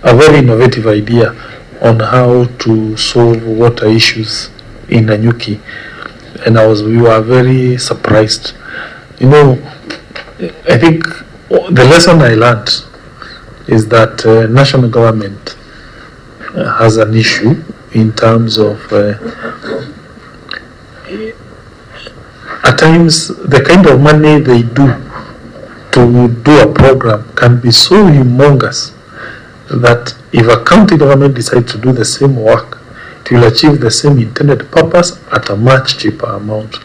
a very innovative idea on how to solve water issues in Nanyuki, and we were very surprised. You know, I think the lesson I learned is that national government has an issue in terms of at times the kind of money they do to do a program can be so humongous that if a county government decides to do the same work, it will achieve the same intended purpose at a much cheaper amount.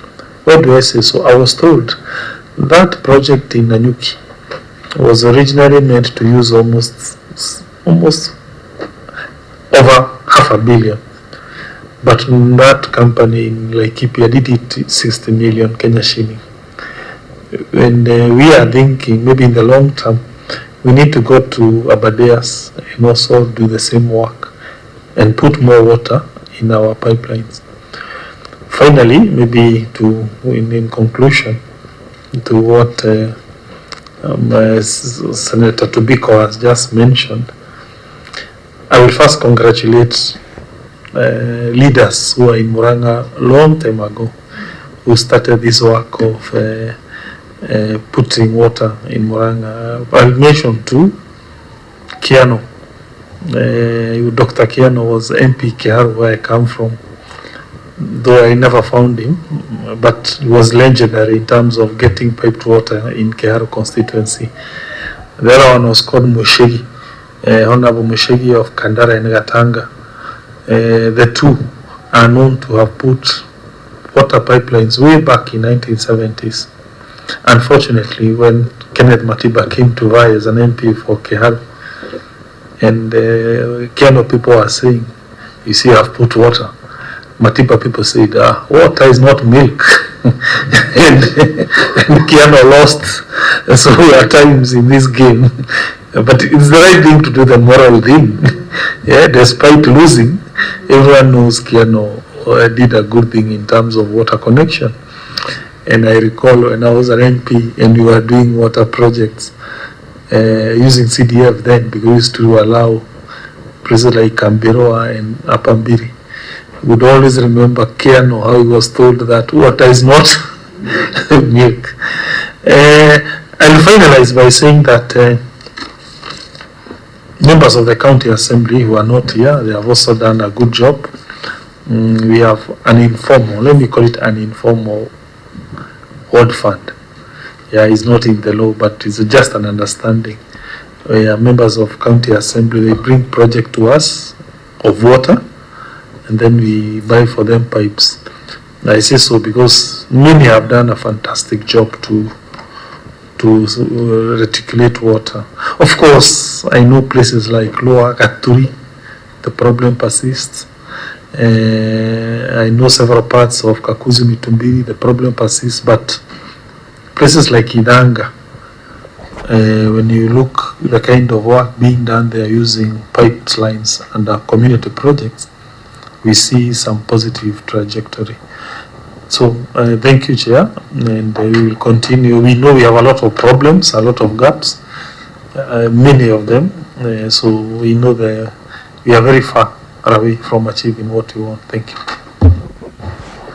Why do I say so? I was told that project in Nanyuki was originally meant to use almost over $500 million. But that company in Laikipia did it 60 million Kenya shilling. And we are thinking maybe in the long term, we need to go to Abadeas and also do the same work and put more water in our pipelines. Finally, maybe in conclusion to what Senator Tobiko has just mentioned, I will first congratulate leaders who are in Muranga long time ago, who started this work of putting water in Muranga. I'll mention too, Kiano. Dr. Kiano was MP Kiharu, where I come from, though I never found him, but he was legendary in terms of getting piped water in Kiharu constituency. The other one was called Mushegi, Honorable Mushegi of Kandara and Gatanga. The two are known to have put water pipelines way back in 1970s. Unfortunately, when Kenneth Matiba came to vie as an MP for Kiharu, and Kiano people are saying, you see, I've put water. Matiba people said, water is not milk. and Kiano lost. So at times in this game, but it's the right thing to do, the moral thing. Yeah, despite losing, everyone knows Kiano did a good thing in terms of water connection. And I recall when I was an MP and we were doing water projects using CDF then, because we used to allow places like Kambiroa and Apambiri. Would always remember Kiano, how he was told that water is not milk. I'll finalize by saying that members of the county assembly who are not here, they have also done a good job. We have an informal, let me call it an informal ward fund. Yeah, it's not in the law, but it's just an understanding. Members of county assembly, they bring project to us of water, and then we buy for them pipes. I say so because many have done a fantastic job to reticulate water. Of course, I know places like Lower Katuri, the problem persists. I know several parts of Kakuzi Mitumbiri, the problem persists, but places like Idanga, when you look the kind of work being done there using pipelines and community projects, we see some positive trajectory. So thank you, Chair, and we will continue. We know we have a lot of problems, a lot of gaps, many of them, so we know that we are very far away from achieving what we want. Thank you.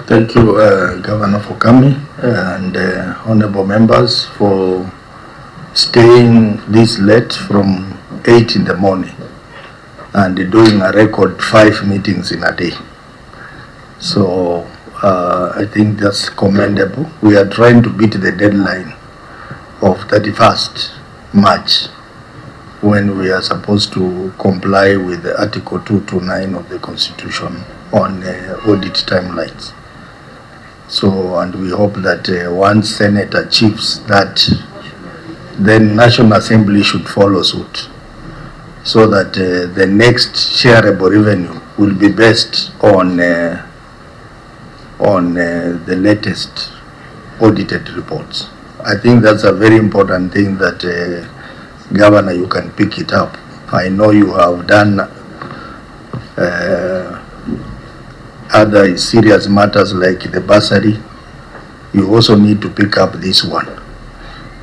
Thank you, Governor, for coming, and honorable members for staying this late from 8 in the morning and doing a record 5 meetings in a day. So I think that's commendable. We are trying to beat the deadline of 31st March when we are supposed to comply with Article 229 of the Constitution on audit timelines. So, and we hope that once Senate achieves that, then National Assembly should follow suit, so that the next shareable revenue will be based on the latest audited reports. I think that's a very important thing that Governor, you can pick it up. I know you have done other serious matters like the bursary. You also need to pick up this one,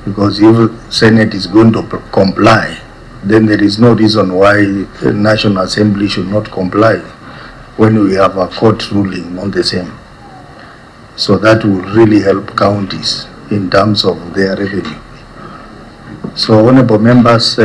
because if Senate is going to comply, then there is no reason why the National Assembly should not comply when we have a court ruling on the same. So that will really help counties in terms of their revenue. So honorable members,